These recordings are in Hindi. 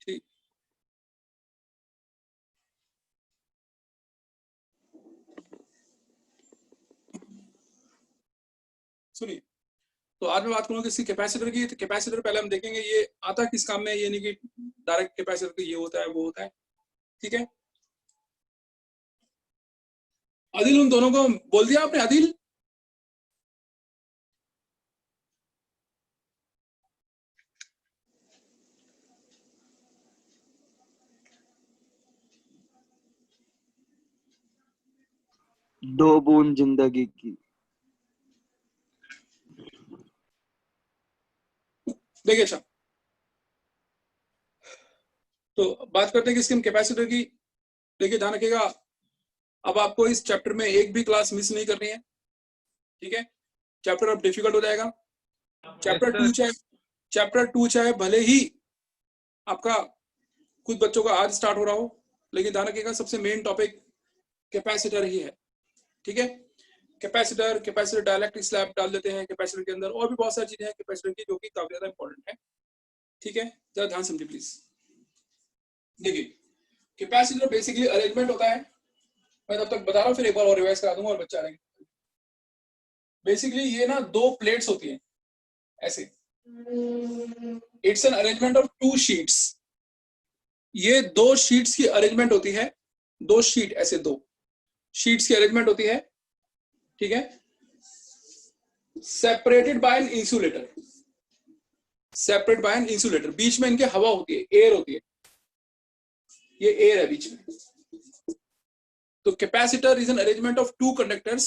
ठीक, सुनिए, तो आज मैं बात करूंगा किसी कैपेसिटर की। तो कैपेसिटर पहले हम देखेंगे ये आता किस काम में, ये नहीं कि डायरेक्ट कैपेसिटर ये होता है वो होता है, ठीक है। आदिल, उन दोनों को बोल दिया आपने? आदिल, दो बूंद जिंदगी की। देखिए अच्छा, तो बात करते हैं किसकी, कैपेसिटर की। देखिए ध्यान रखिएगा, अब आपको इस चैप्टर में एक भी क्लास मिस नहीं करनी है, ठीक है। चैप्टर अब डिफिकल्ट हो जाएगा। चैप्टर टू चाहे भले ही आपका कुछ बच्चों का आज स्टार्ट हो रहा हो, लेकिन ध्यान रखिएगा सबसे मेन टॉपिक कैपेसिटर ही है, ठीक है। कैपेसिटर डायलेक्ट्रिक स्लैब डाल देते हैं कैपेसिटर के अंदर, और भी बहुत सारी चीजें हैं कैपेसिटर की जो कि काफी ज्यादा इंपॉर्टेंट है, ठीक है। जरा ध्यान समझिए प्लीज। देखिए कैपेसिटर बेसिकली अरेंजमेंट होता है, मैं तब तक बता रहा हूँ, फिर एक बार और रिवाइज करा दूंगा और बच्चा आएंगे। बेसिकली ये ना दो प्लेट्स होती हैं ऐसे, it's an arrangement of two sheets. ये दो शीट्स की अरेंजमेंट होती है, दो शीट, ऐसे दो शीट्स की अरेंजमेंट होती है, ठीक है। Separated by an insulator, separate by an insulator, बीच में इनके हवा होती है, एयर होती है, ये एयर है बीच में। तो capacitor is an arrangement of two conductors,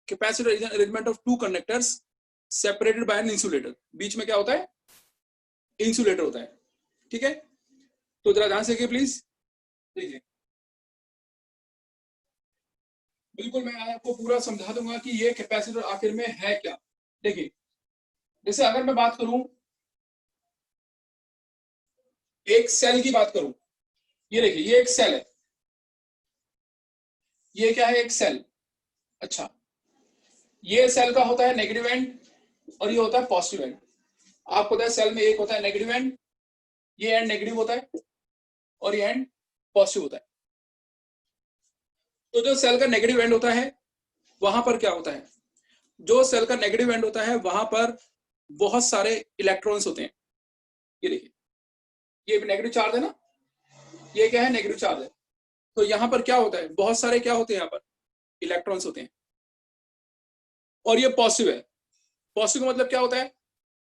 capacitor is an arrangement of two conductors separated by an insulator. बीच में क्या होता है? इंसुलेटर होता है, ठीक है। तो जरा ध्यान से देखिए प्लीज, देखिए बिल्कुल मैं आपको पूरा समझा दूंगा कि ये कैपेसिटर आखिर में है क्या। देखिए जैसे अगर मैं बात करूं, एक सेल की बात करूं, ये देखिए ये एक सेल है, ये क्या है? एक सेल। अच्छा, ये सेल का होता है नेगेटिव एंड और ये होता है पॉजिटिव एंड। आपको पता है सेल में एक होता है नेगेटिव एंड, ये एंड नेगेटिव होता है और ये एंड पॉजिटिव होता है। तो जो सेल का नेगेटिव एंड होता है वहां पर क्या होता है? जो सेल का नेगेटिव एंड होता है वहां पर बहुत सारे इलेक्ट्रॉन्स होते हैं। ये देखिए ये नेगेटिव चार्ज है ना, ये क्या है? नेगेटिव चार्ज है। तो यहां पर क्या होता है? बहुत सारे क्या होते हैं यहाँ पर? इलेक्ट्रॉन्स होते हैं। और ये पॉजिटिव है। पॉजिटिव का मतलब क्या होता है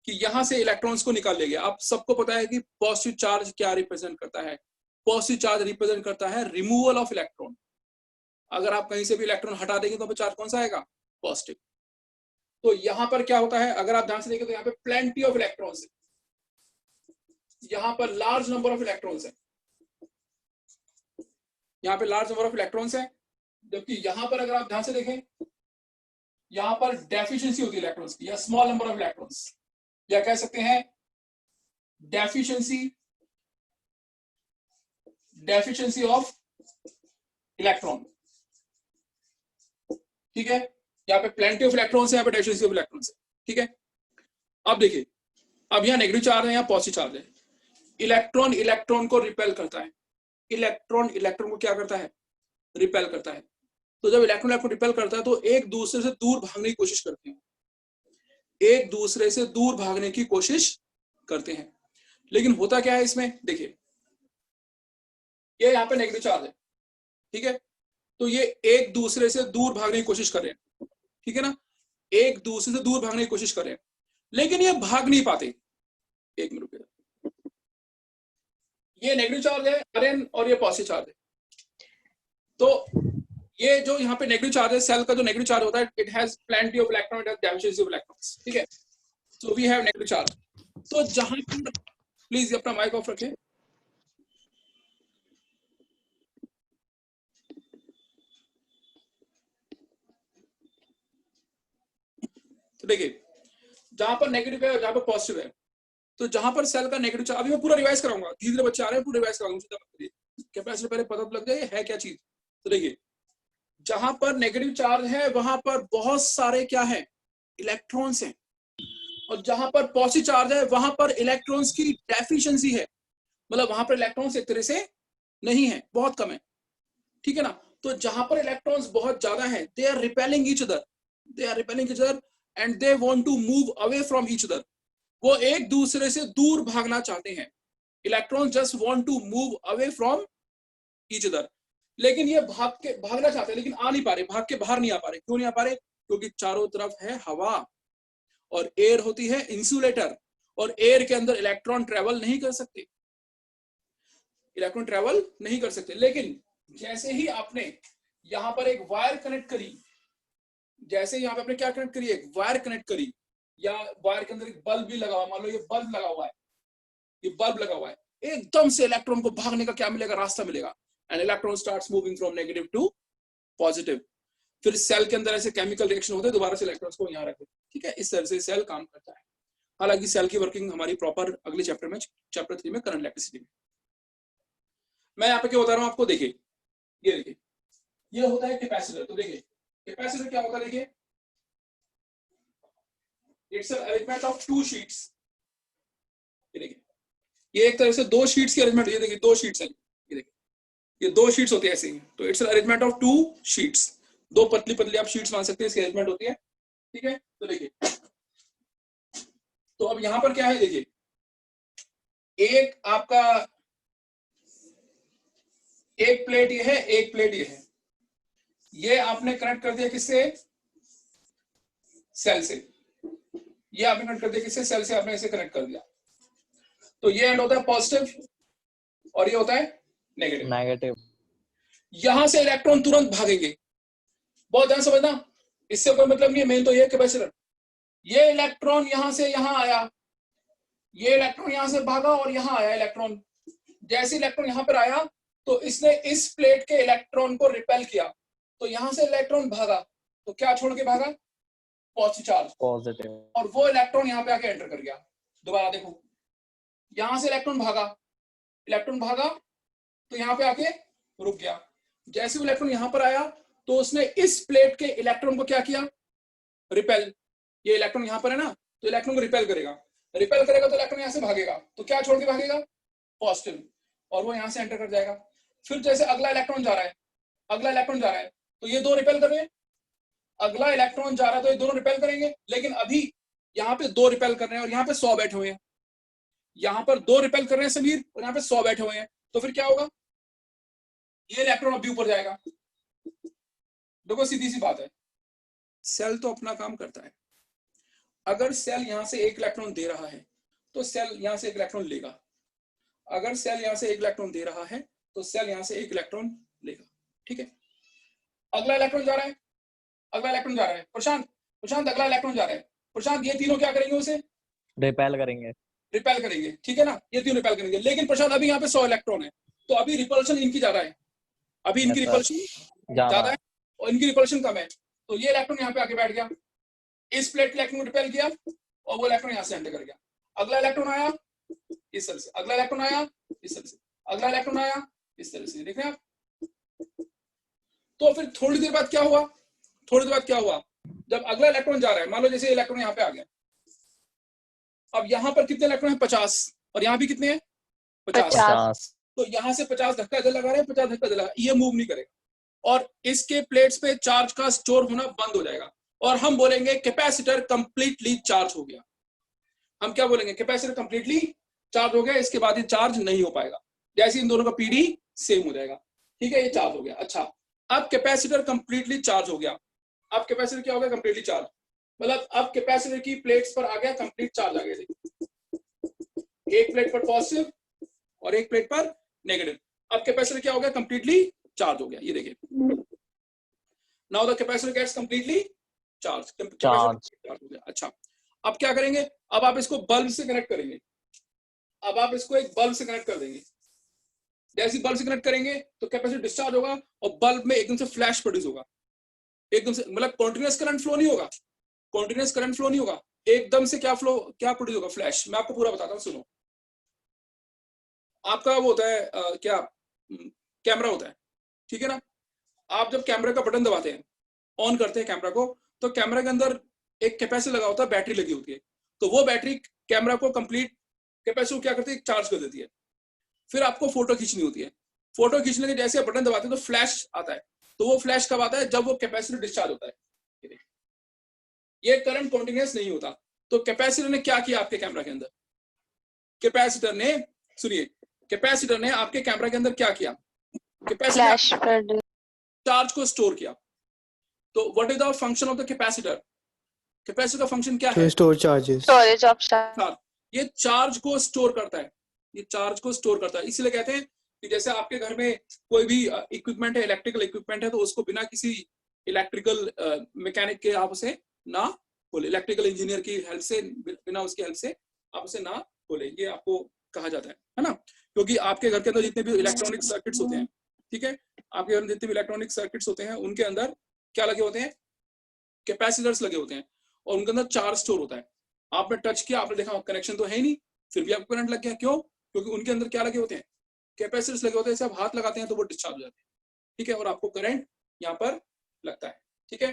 कि यहां से इलेक्ट्रॉन्स को निकाल लिया गया। आप सबको पता है कि पॉजिटिव चार्ज क्या रिप्रेजेंट करता है? पॉजिटिव चार्ज रिप्रेजेंट करता है रिमूवल ऑफ इलेक्ट्रॉन। अगर आप कहीं से भी इलेक्ट्रॉन हटा देंगे तो चार्ज कौन सा आएगा? पॉजिटिव। तो यहां पर क्या होता है, अगर आप ध्यान से देखें तो यहाँ पे प्लेंटी ऑफ इलेक्ट्रॉन्स है, यहाँ पर लार्ज नंबर ऑफ इलेक्ट्रॉन्स है, यहाँ पे लार्ज नंबर ऑफ इलेक्ट्रॉन्स है। जबकि यहां पर अगर आप ध्यान से देखें, यहां पर डेफिशिएंसी होती है इलेक्ट्रॉन्स की, या स्मॉल नंबर ऑफ इलेक्ट्रॉन्स, या कह सकते हैं डेफिशिएंसी ऑफ इलेक्ट्रॉन, ठीक है। यहाँ पे प्लेंटी ऑफ इलेक्ट्रॉन्स है, यहाँ पे डेफिशिएंसी ऑफ इलेक्ट्रॉन्स है, ठीक है। अब देखिए, अब यहाँ नेगेटिव चार्ज है, यहाँ पॉजिटिव चार्ज है। इलेक्ट्रॉन इलेक्ट्रॉन को रिपेल करता है, इलेक्ट्रॉन इलेक्ट्रॉन को क्या करता है? रिपेल करता है। तो जब इलेक्ट्रॉन इलेक्ट्रॉन रिपेल करता है तो एक दूसरे से दूर भागने की कोशिश करते हैं, एक दूसरे से दूर भागने की कोशिश करते हैं। लेकिन होता क्या है इसमें? देखिए ये यहाँ पे नेगेटिव चार्ज है, ठीक है। तो ये एक दूसरे से दूर भागने की कोशिश कर रहे हैं, ठीक है ना, एक दूसरे से दूर भागने की कोशिश कर रहे हैं, लेकिन ये भाग नहीं पाते। एक मिनट रुकिए, ये नेगेटिव चार्ज है आरएन और ये पॉजिटिव चार्ज है। तो ये जो यहाँ पे नेगेटिव चार्ज है, सेल का जो नेगेटिव चार्ज होता है, it has plenty of electron, it has deficiency of electrons, ठीक है। So we have negative charge. तो जहां पर, प्लीज अपना माइक ऑफ रखें, तो देखिए जहां पर नेगेटिव है और जहां पर पॉजिटिव है, तो जहां पर सेल का नेगेटिव चार्ज, अभी मैं पूरा रिवाइज कराऊंगा, धीरे धीरे बच्चे आ रहे हैं, पूरा रिवाइज कराऊंगा, कैपेसिटर पहले पता लग जाए है क्या चीज। तो देखिए जहां पर नेगेटिव चार्ज है वहां पर बहुत सारे क्या है? इलेक्ट्रॉन्स हैं। और जहां पर पॉजिटिव चार्ज है वहां पर इलेक्ट्रॉन्स की डेफिशिएंसी है, मतलब वहां पर इलेक्ट्रॉन्स एक तरह से नहीं है, बहुत कम है, ठीक है ना। तो जहां पर इलेक्ट्रॉन्स बहुत ज्यादा है, they are repelling each other, they are repelling each other and they want to move away from each other. वो एक दूसरे से दूर भागना चाहते हैं। Electrons just want to move away from each other. लेकिन ये भागना चाहते हैं, लेकिन आ नहीं पा रहे, भाग के बाहर नहीं आ पा रहे। क्यों नहीं आ पा रहे? क्योंकि चारों तरफ है हवा, और एयर होती है इंसुलेटर, और एयर के अंदर इलेक्ट्रॉन ट्रेवल नहीं कर सकते, इलेक्ट्रॉन ट्रेवल नहीं कर सकते। लेकिन जैसे ही आपने यहां पर एक वायर कनेक्ट करी, जैसे यहां पे आपने क्या कनेक्ट करी, एक वायर कनेक्ट करी, या वायर के अंदर एक बल्ब भी लगा हुआ, मान लो ये बल्ब लगा हुआ है, ये बल्ब लगा हुआ है, एकदम से इलेक्ट्रॉन को भागने का क्या मिलेगा, रास्ता मिलेगा, and electron starts moving from negative to positive. फिर सेल के अंदर ऐसे केमिकल रिएक्शन होते हैं, दोबारा से इलेक्ट्रॉन्स को यहाँ रखते हैं, ठीक है। इस तरह से सेल काम करता है। हालांकि सेल की वर्किंग हमारी प्रॉपर अगले चैप्टर में, चैप्टर 3 में, करंट इलेक्ट्रिसिटी में। मैं यहाँ पे क्या बता रहा हूँ आपको, देखिए ये देखिए, ये होता है कैपेसिटर। तो देखिए कैपेसिटर क्या होता है, देखिए it's an arrangement of two sheets. ये देखिए, ये एक तरह से दो शीट्स की अरेंजमेंट। ये देखिए दो शीट्स हैं, ये देखिए ये दो शीट्स होती है ऐसे ही। तो it's an arrangement of two sheets, दो पतली पतली आप शीट्स मान सकते हैं, इसकी अरेंजमेंट होती है, ठीक है। तो देखिए, तो अब यहां पर क्या है, देखिए एक आपका एक प्लेट ये है, एक प्लेट ये है, ये आपने कनेक्ट कर दिया किससे, सेल से। ये आपने कनेक्ट कर दिया किससे, सेल से आपने इसे कनेक्ट कर दिया। तो ये एंड होता है पॉजिटिव और ये होता है नेगेटिव। नेगेटिव। यहां से इलेक्ट्रॉन तुरंत भागेंगे, बहुत ध्यान समझना, इससे कोई मतलब नहीं है, मेन तो ये कैपेसिटर। ये इलेक्ट्रॉन यहां से यहां आया, ये इलेक्ट्रॉन यहां से भागा और यहां आया इलेक्ट्रॉन। जैसे इलेक्ट्रॉन यहां पर आया तो इसने इस प्लेट के इलेक्ट्रॉन को रिपेल किया, तो यहां से इलेक्ट्रॉन भागा, तो क्या छोड़ के भागा, पॉजिटिव चार्ज, पॉजिटिव। और वो इलेक्ट्रॉन यहां पे आके एंटर कर गया। दोबारा देखो, यहां से इलेक्ट्रॉन भागा, इलेक्ट्रॉन भागा तो यहां पे आके रुक गया। जैसे इलेक्ट्रॉन यहां पर आया तो उसने इस प्लेट के इलेक्ट्रॉन को क्या किया, रिपेल। ये इलेक्ट्रॉन यहां पर है ना, तो इलेक्ट्रॉन को रिपेल करेगा, रिपेल करेगा तो इलेक्ट्रॉन यहां से भागेगा, तो क्या छोड़ के भागेगा, पॉजिटिव, और वो यहां से एंटर कर जाएगा। फिर जैसे अगला इलेक्ट्रॉन जा रहा है, अगला इलेक्ट्रॉन जा रहा है, तो ये दो रिपेल कर रहे हैं, अगला इलेक्ट्रॉन जा रहा है तो ये दोनों रिपेल करेंगे। लेकिन अभी यहाँ पे दो रिपेल कर रहे हैं और यहाँ पे 100 बैठे हुए हैं, यहाँ पर दो रिपेल कर रहे हैं समीर और यहाँ पे 100 बैठे हुए हैं, तो फिर क्या होगा, ये इलेक्ट्रॉन अभी ऊपर जाएगा। देखो सीधी सी बात है, सेल तो अपना काम करता है। अगर सेल यहां से एक इलेक्ट्रॉन दे रहा है तो सेल यहां से एक इलेक्ट्रॉन लेगा, अगर सेल यहां से एक इलेक्ट्रॉन दे रहा है तो सेल यहां से एक इलेक्ट्रॉन लेगा, ठीक है। अगला इलेक्ट्रॉन जा रहा है, अगला इलेक्ट्रॉन जा रहा है, प्रशांत, प्रशांत अगला इलेक्ट्रॉन जा रहा है, प्रशांत ये तीनों क्या करेंगे, उसे रिपेल करेंगे, रिपेल करेंगे, ठीक है ना, ये तीनों रिपेल करेंगे। लेकिन प्रशांत अभी यहाँ पे 100 इलेक्ट्रॉन है, तो अभी रिपल्शन इनकी ज्यादा है, अभी इनकी रिपल्शन ज्यादा है और इनकी रिपल्शन कम है, तो ये इलेक्ट्रॉन यहाँ पे आके बैठ गया, इस प्लेट के इलेक्ट्रॉन को रिपेल किया और वो इलेक्ट्रॉन यहाँ से एंटर कर गया। अगला इलेक्ट्रॉन आया इस तरह से, अगला इलेक्ट्रॉन आया इस तरह से, अगला इलेक्ट्रॉन आया इस तरह से, देख रहे हैं आप। तो फिर थोड़ी देर बाद क्या हुआ, थोड़ी देर बाद क्या हुआ, जब अगला इलेक्ट्रॉन जा रहा है, मान लो जैसे इलेक्ट्रॉन यहाँ पे आ गया, अब यहाँ पर कितने इलेक्ट्रॉन है, 50, और यहाँ भी कितने हैं, 50। तो यहाँ से 50 धक्का इधर लगा रहे हैं, 50 धक्का इधर लगा, ये मूव नहीं करेगा और इसके प्लेट्स पे चार्ज का स्टोर होना बंद हो जाएगा और हम बोलेंगे कैपेसिटर कंप्लीटली चार्ज हो गया। हम क्या बोलेंगे, कैपेसिटर कंप्लीटली चार्ज हो गया, इसके बाद ये चार्ज नहीं हो पाएगा। जैसे इन दोनों का पीडी सेम हो जाएगा, ठीक है, ये चार्ज हो गया। अच्छा, अब कैपेसिटर कंप्लीटली चार्ज हो गया, अब कैपेसिटर क्या हो गया, कंप्लीटली चार्ज, मतलब अब कैपेसिटर की प्लेट्स पर आ गया कंप्लीट चार्ज आ गया, एक प्लेट पर पॉजिटिव और एक प्लेट पर नेगेटिव। अब कैपेसिटर क्या हो गया, कंप्लीटली चार्ज हो गया, ये देखिए, now the capacitor gets completely charge हो गया। अच्छा, अब क्या करेंगे, अब आप इसको बल्ब से कनेक्ट करेंगे, अब आप इसको एक बल्ब से कनेक्ट कर देंगे। जैसे बल्ब से कनेक्ट करेंगे तो कैपेसिटर डिस्चार्ज होगा और बल्ब में एकदम से फ्लैश प्रोड्यूस होगा, एकदम से, मतलब कॉन्टिन्यूअस करंट फ्लो नहीं होगा, कॉन्टिन्यूअस करंट फ्लो नहीं होगा, एकदम से क्या फ्लो, क्या प्रोड्यूस होगा, फ्लैश। मैं आपको पूरा बताता हूँ, सुनो। आपका वो होता है क्या, कैमरा होता है, ठीक है ना। आप जब कैमरे का बटन दबाते हैं, ऑन करते हैं कैमरा को, तो कैमरा के अंदर एक कैपेसिटर लगा होता है, बैटरी लगी होती है, तो वो बैटरी कैमरा को कंप्लीट कैपेसिटर क्या करती है, चार्ज कर देती है। फिर आपको फोटो खींचनी होती है। फोटो खींचने के जैसे बटन दबाते हैं तो फ्लैश आता है, तो वो फ्लैश कब आता है? जब वो कैपेसिटर डिस्चार्ज होता है। ये करंट कॉन्टिन्यूस नहीं होता। तो कैपेसिटर ने क्या किया आपके कैमरा के अंदर? कैपेसिटर ने, सुनिए, कैपेसिटर ने आपके कैमरा के अंदर क्या किया? कैपेसिटर चार्ज को स्टोर किया। तो what is the function of the capacitor? Capacitor का फंक्शन क्या है? Store charges, storage of charge. ये चार्ज को स्टोर करता है, ये चार्ज को स्टोर करता है। इसलिए कहते हैं कि जैसे आपके घर में कोई भी इक्विपमेंट है, इलेक्ट्रिकल इक्विपमेंट है, तो उसको बिना किसी इलेक्ट्रिकल मैकेनिक के आप उसे ना खोले, इलेक्ट्रिकल इंजीनियर की हेल्प से, बिना उसकी हेल्प से आप उसे ना खोले, ये आपको कहा जाता है ना। क्योंकि आपके घर के अंदर जितने भी इलेक्ट्रॉनिक सर्किट्स होते हैं, ठीक है, आपके घर में जितने भी इलेक्ट्रॉनिक सर्किट्स होते हैं उनके अंदर क्या लगे होते हैं? कैपेसिटर्स लगे होते हैं, और उनके अंदर चार्ज स्टोर होता है। आपने टच किया, आपने देखा कनेक्शन तो है ही नहीं, फिर भी आपको करंट लग गया। क्यों? क्योंकि उनके अंदर क्या लगे होते हैं? कैपेसिटर्स लगे होते हैं। जैसे आप हाथ लगाते हैं तो वो डिस्चार्ज हो जाते हैं, ठीक है, और आपको करंट यहाँ पर लगता है, ठीक है।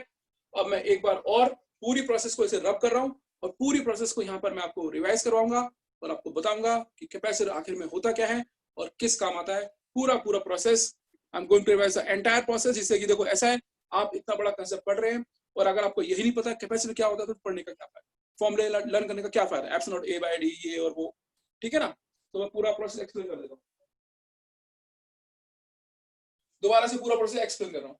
अब मैं एक बार और पूरी प्रोसेस को इसे रब कर रहा हूँ, और पूरी प्रोसेस को यहाँ पर मैं आपको रिवाइज करवाऊंगा और आपको बताऊंगा कि कैपेसिटर आखिर में होता क्या है और किस काम आता है। पूरा process I am going to revise the entire process. जिससे कि देखो ऐसा है, आप इतना बड़ा कंसेप्ट पढ़ रहे हैं और अगर आपको यही नहीं पता कैपेसिटर क्या होता है तो पढ़ने का क्या फायदा, फॉर्मूले लर्न करने का क्या फायदा? Epsilon naught A by D, ये और वो, ठीक है ना। तो मैं पूरा प्रोसेस एक्सप्लेन कर देता हूँ, दोबारा से पूरा प्रोसेस एक्सप्लेन कर रहा हूँ।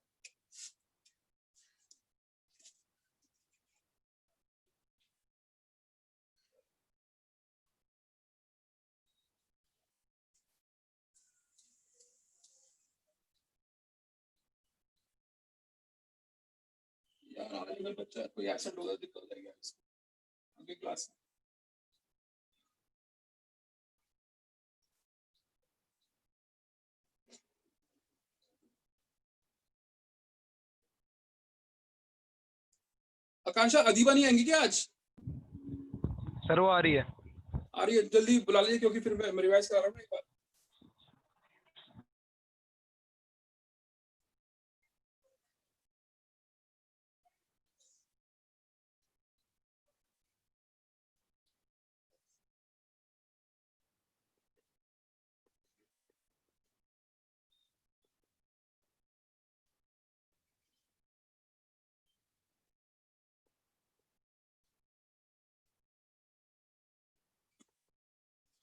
यार आज अगर बच्चा कोई एब्सेंट होगा दिक्कत हो जाएगी इसको आगे क्लास में। आकांक्षा, अदीबा नहीं आएंगी क्या आज? सर वो आ रही है। आ रही है, जल्दी बुला लीजिए क्योंकि फिर मैं रिवाइज करा रहा हूँ एक बार।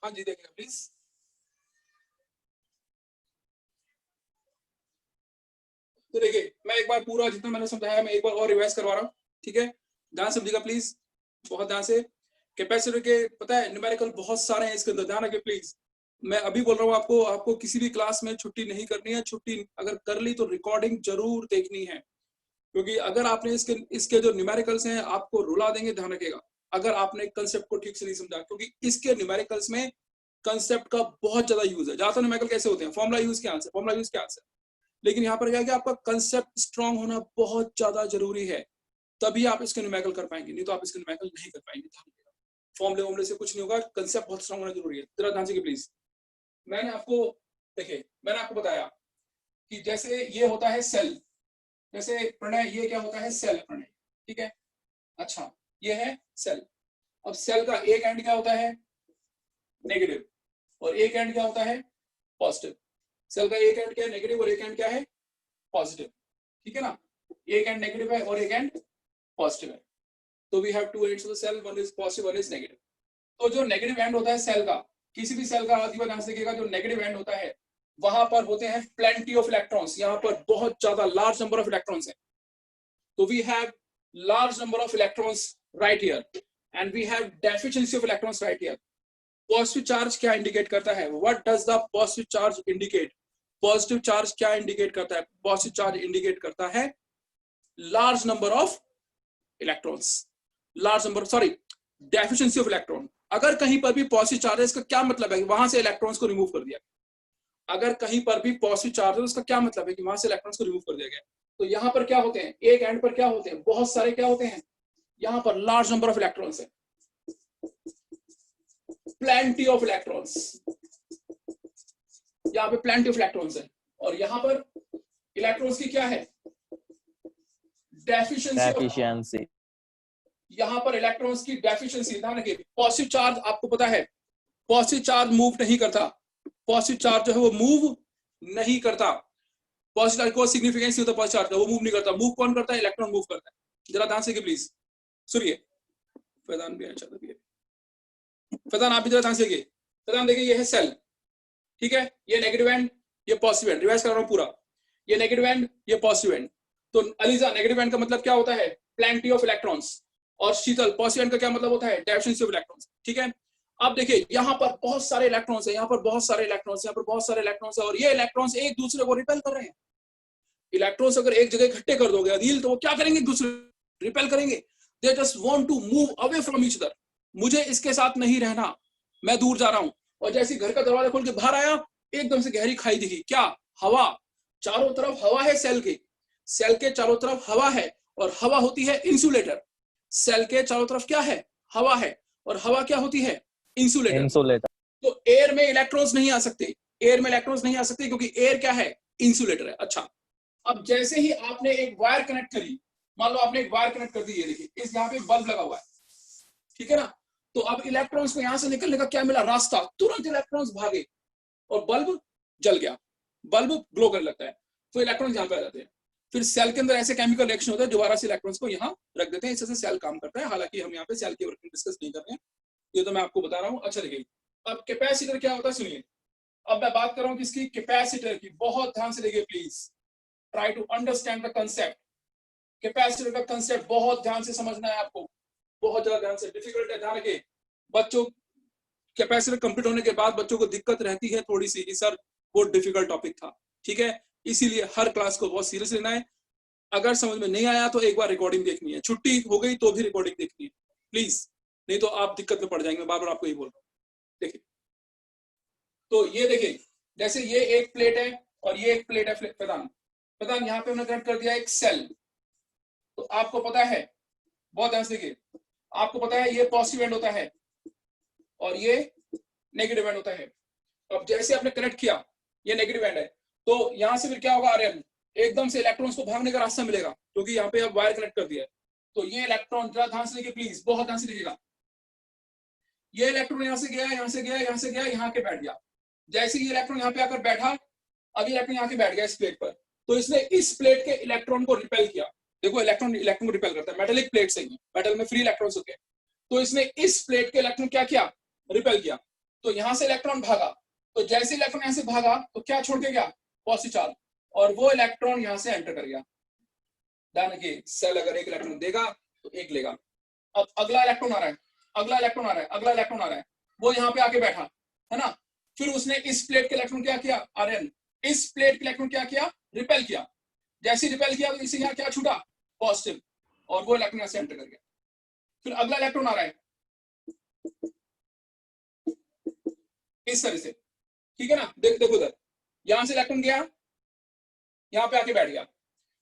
हाँ जी, देखिए प्लीज। तो देखिए, मैं एक बार पूरा जितना मैंने समझाया मैं एक बार और रिवाइज करवा रहा हूँ, ठीक है। ध्यान समझिएगा प्लीज, बहुत ध्यान से। कैपेसिटर के पता है न्यूमेरिकल बहुत सारे हैं इसके अंदर, ध्यान रखिए प्लीज। मैं अभी बोल रहा हूँ आपको किसी भी क्लास में छुट्टी नहीं करनी है। छुट्टी अगर कर ली तो रिकॉर्डिंग जरूर देखनी है, क्योंकि अगर आपने इसके जो न्यूमेरिकल्स हैं आपको रुला देंगे। ध्यान रखिएगा अगर आपने कंसेप्ट को ठीक से नहीं समझा, क्योंकि इसके न्यूमेरिकल्स में कंसेप्ट का बहुत ज्यादा यूज है। ज्यादातर न्यूमेरिकल कैसे होते हैं? फॉर्मुला यूज के आंसर, फॉर्मुला यूज के आंसर। लेकिन यहाँ पर क्या है कि आपका कंसेप्ट स्ट्रांग होना बहुत ज्यादा जरूरी है, तभी आप इसके न्यूमेरिकल कर पाएंगे, नहीं तो आप इसके न्यूमेरिकल नहीं कर पाएंगे। फॉर्मुले वॉर्मुले से कुछ नहीं होगा, कंसेप्ट बहुत स्ट्रांग होना जरूरी है। जरा ध्यान से प्लीज। मैंने आपको बताया कि जैसे ये होता है सेल, जैसे प्रणय ये क्या होता है? सेल प्रणय, ठीक है। अच्छा, ये है सेल। अब सेल का एक एंड क्या होता है? नेगेटिव, और एक एंड क्या होता है? पॉजिटिव। सेल का एक एंड क्या है? नेगेटिव, और एक एंड क्या है? पॉजिटिव, ठीक है ना। एक एंड नेगेटिव है और एक एंड पॉजिटिव है, तो we have two ends of the cell, one is positive, one is negative. तो जो नेगेटिव एंड होता है सेल का, किसी भी सेल का ध्यान से देखिएगा, जो नेगेटिव एंड होता है वहां पर होते हैं प्लेंटी ऑफ इलेक्ट्रॉन्स, यहाँ पर बहुत ज्यादा लार्ज नंबर ऑफ इलेक्ट्रॉन्स है। तो we have large number of electrons right here and we have deficiency of electrons right here. Positive charge क्या इंडिकेट करता है? What does the positive charge indicate? Positive charge क्या इंडिकेट करता है? पॉजिटिव चार्ज इंडिकेट करता है large number of electrons, deficiency of electron. अगर कहीं पर भी पॉजिटिव चार्ज है, इसका क्या मतलब है कि वहां से इलेक्ट्रॉन्स को रिमूव कर दिया। अगर कहीं पर भी पॉजिटिव चार्ज है, उसका क्या मतलब है कि वहां से इलेक्ट्रॉन्स को रिमूव कर दिया गया। तो यहाँ पर क्या होते हैं? एक एंड पर क्या होते हैं? बहुत सारे क्या होते हैं? यहाँ पर लार्ज नंबर ऑफ इलेक्ट्रॉन्स है, प्लेंटी ऑफ इलेक्ट्रॉन्स, यहाँ पे प्लेंटी ऑफ इलेक्ट्रॉन्स है। और यहाँ पर इलेक्ट्रॉन्स की क्या है? डेफिशिएंसी। यहाँ पर इलेक्ट्रॉन्स की डेफिशिएंसी। ध्यान रखिए, पॉजिटिव चार्ज आपको पता है पॉजिटिव चार्ज मूव नहीं करता, पॉजिटिव चार्ज जो है वो मूव नहीं करता। पॉजिटिव चार्ज कोई सिग्निफिकेंस नहीं होता, पॉजिटिव चार्ज का वो मूव नहीं करता। मूव कौन करता है? इलेक्ट्रॉन मूव करता है। जरा ध्यान से प्लीज सुनिए। फैजान भी अच्छा था, फैजान आप भी जरा ध्यान से देखिए। फैजान देखिए ये है सेल, ठीक है, ये नेगेटिव एंड ये पॉजिटिव एंड, रिवाइज कर रहा हूं पूरा, ये नेगेटिव एंड ये पॉजिटिव एंड। तो अलीजा नेगेटिव एंड का मतलब क्या होता है? प्लेंटी ऑफ इलेक्ट्रॉन्स, और शीतल पॉजिटिव एंड का क्या मतलब होता है? डेफिशिएंसी ऑफ इलेक्ट्रॉन्स, ठीक है। अब देखिए यहाँ पर बहुत सारे इलेक्ट्रॉन्स है, यहाँ पर बहुत सारे इलेक्ट्रॉन्स, यहाँ पर बहुत सारे इलेक्ट्रॉन्स है, और ये इलेक्ट्रॉन्स एक दूसरे को रिपेल कर रहे हैं। इलेक्ट्रॉन्स अगर एक जगह इकट्ठे कर दोगे अनिल, तो वो क्या करेंगे? दूसरे रिपेल करेंगे। They just want to move away from each other. मुझे इसके साथ नहीं रहना, मैं दूर जा रहा हूं। और जैसे घर का दरवाजा खोल के बाहर आया, एकदम से गहरी खाई दिखी, क्या? हवा। चारों तरफ हवा है, सेल के चारों तरफ हवा है, और हवा होती है इंसुलेटर। सेल के चारों तरफ क्या है? हवा है, और हवा क्या होती है? इंसुलेटर। तो एयर में इलेक्ट्रॉन्स नहीं आ सकते, एयर में इलेक्ट्रॉन्स नहीं आ सकते, क्योंकि एयर क्या है? इंसुलेटर है। अच्छा, अब जैसे ही आपने एक वायर कनेक्ट करी, मान लो आपने एक वायर कनेक्ट कर दी, ये देखिए इस यहाँ पे बल्ब लगा हुआ है, ठीक है ना। तो अब इलेक्ट्रॉन्स को यहां से निकलने का क्या मिला? रास्ता। तुरंत इलेक्ट्रॉन्स भागे और बल्ब जल गया, बल्ब ग्लो करने लगता है, तो इलेक्ट्रॉन्स यहाँ पे आ जाते हैं। फिर सेल के अंदर ऐसे केमिकल रिएक्शन होता है, दोबारा से इलेक्ट्रॉन्स को यहाँ रख देते हैं, इससे सेल काम करता है। हालांकि हम यहाँ पे सेल की वर्किंग डिस्कस नहीं कर रहे हैं, ये तो मैं आपको बता रहा हूँ। अच्छा देखिए, अब कैपेसिटर क्या होता है सुनिए। अब मैं बात कर रहा हूँ किसकी? कैपेसिटर की। बहुत ध्यान से देखिए please, try to understand the concept. Capacitor का कंसेप्ट बहुत ध्यान से समझना है आपको, बहुत ज्यादा ध्यान से। डिफिकल्ट है, ध्यान रखिए बच्चों। कैपेसिटर कंप्लीट होने के बाद बच्चों को दिक्कत रहती है थोड़ी सी कि सर बहुत डिफिकल्ट टॉपिक था, ठीक है। इसीलिए हर क्लास को बहुत सीरियस लेना है। अगर समझ में नहीं आया तो एक बार रिकॉर्डिंग देखनी है, छुट्टी हो गई तो भी रिकॉर्डिंग देखनी है प्लीज, नहीं तो आप दिक्कत में पड़ जाएंगे। बार बार आपको ये बोल रहा हूँ। देखिए, तो ये देखिए, जैसे ये एक प्लेट है और ये एक प्लेट है। प्रदान यहाँ पे हमने कनेक्ट कर दिया एक सेल। तो आपको पता है, बहुत ध्यान से देखिए, आपको पता है ये पॉजिटिव एंड होता है और ये नेगेटिव एंड होता है। अब जैसे आपने कनेक्ट किया, ये नेगेटिव एंड है, तो यहां से फिर क्या होगा? आर्यन, एकदम से इलेक्ट्रॉन्स को भागने का रास्ता मिलेगा, क्योंकि यहाँ पे अब वायर कनेक्ट कर दिया है। तो ये इलेक्ट्रॉन, जरा ध्यान से देखिए प्लीज, बहुत ध्यान से देखिएगा। ये इलेक्ट्रॉन यहाँ से गया, यहाँ से गया, यहाँ से गया, यहाँ के बैठ गया। जैसे ये इलेक्ट्रॉन यहाँ पे आकर बैठा, अब ये इलेक्ट्रॉन यहाँ के बैठ गया इस प्लेट पर, तो इसने इस प्लेट के इलेक्ट्रॉन को रिपेल किया। देखो इलेक्ट्रॉन को रिपेल करता है, मेटेलिक प्लेट से ही, मेटल में फ्री इलेक्ट्रॉन्स होते हैं। तो इसने इस प्लेट के इलेक्ट्रॉन क्या किया? रिपेल किया। तो यहां से इलेक्ट्रॉन भागा, तो जैसे इलेक्ट्रॉन यहां से भागा तो क्या छोड़ के गया? पॉजिटिव चार्ज, और वो इलेक्ट्रॉन यहां से एंटर कर गया। ध्यान रखिए, सेल अगर एक इलेक्ट्रॉन देगा तो एक लेगा। अब अगला इलेक्ट्रॉन आ रहा है, अगला इलेक्ट्रॉन आ रहा है, अगला इलेक्ट्रॉन आ रहा है, वो यहाँ पे आके बैठा है ना। फिर उसने इस प्लेट के इलेक्ट्रॉन क्या किया? आर्यन, इस प्लेट के इलेक्ट्रॉन क्या किया? रिपेल किया। जैसे रिपेल किया तो इसे यहाँ क्या छूटा? पॉजिटिव, और वो इलेक्ट्रॉन यहाँ से एंटर कर गया। फिर अगला इलेक्ट्रॉन आ रहा है इस तरह से, ठीक है ना। देखो उधर, यहां से इलेक्ट्रॉन गया, यहाँ पे आके बैठ गया।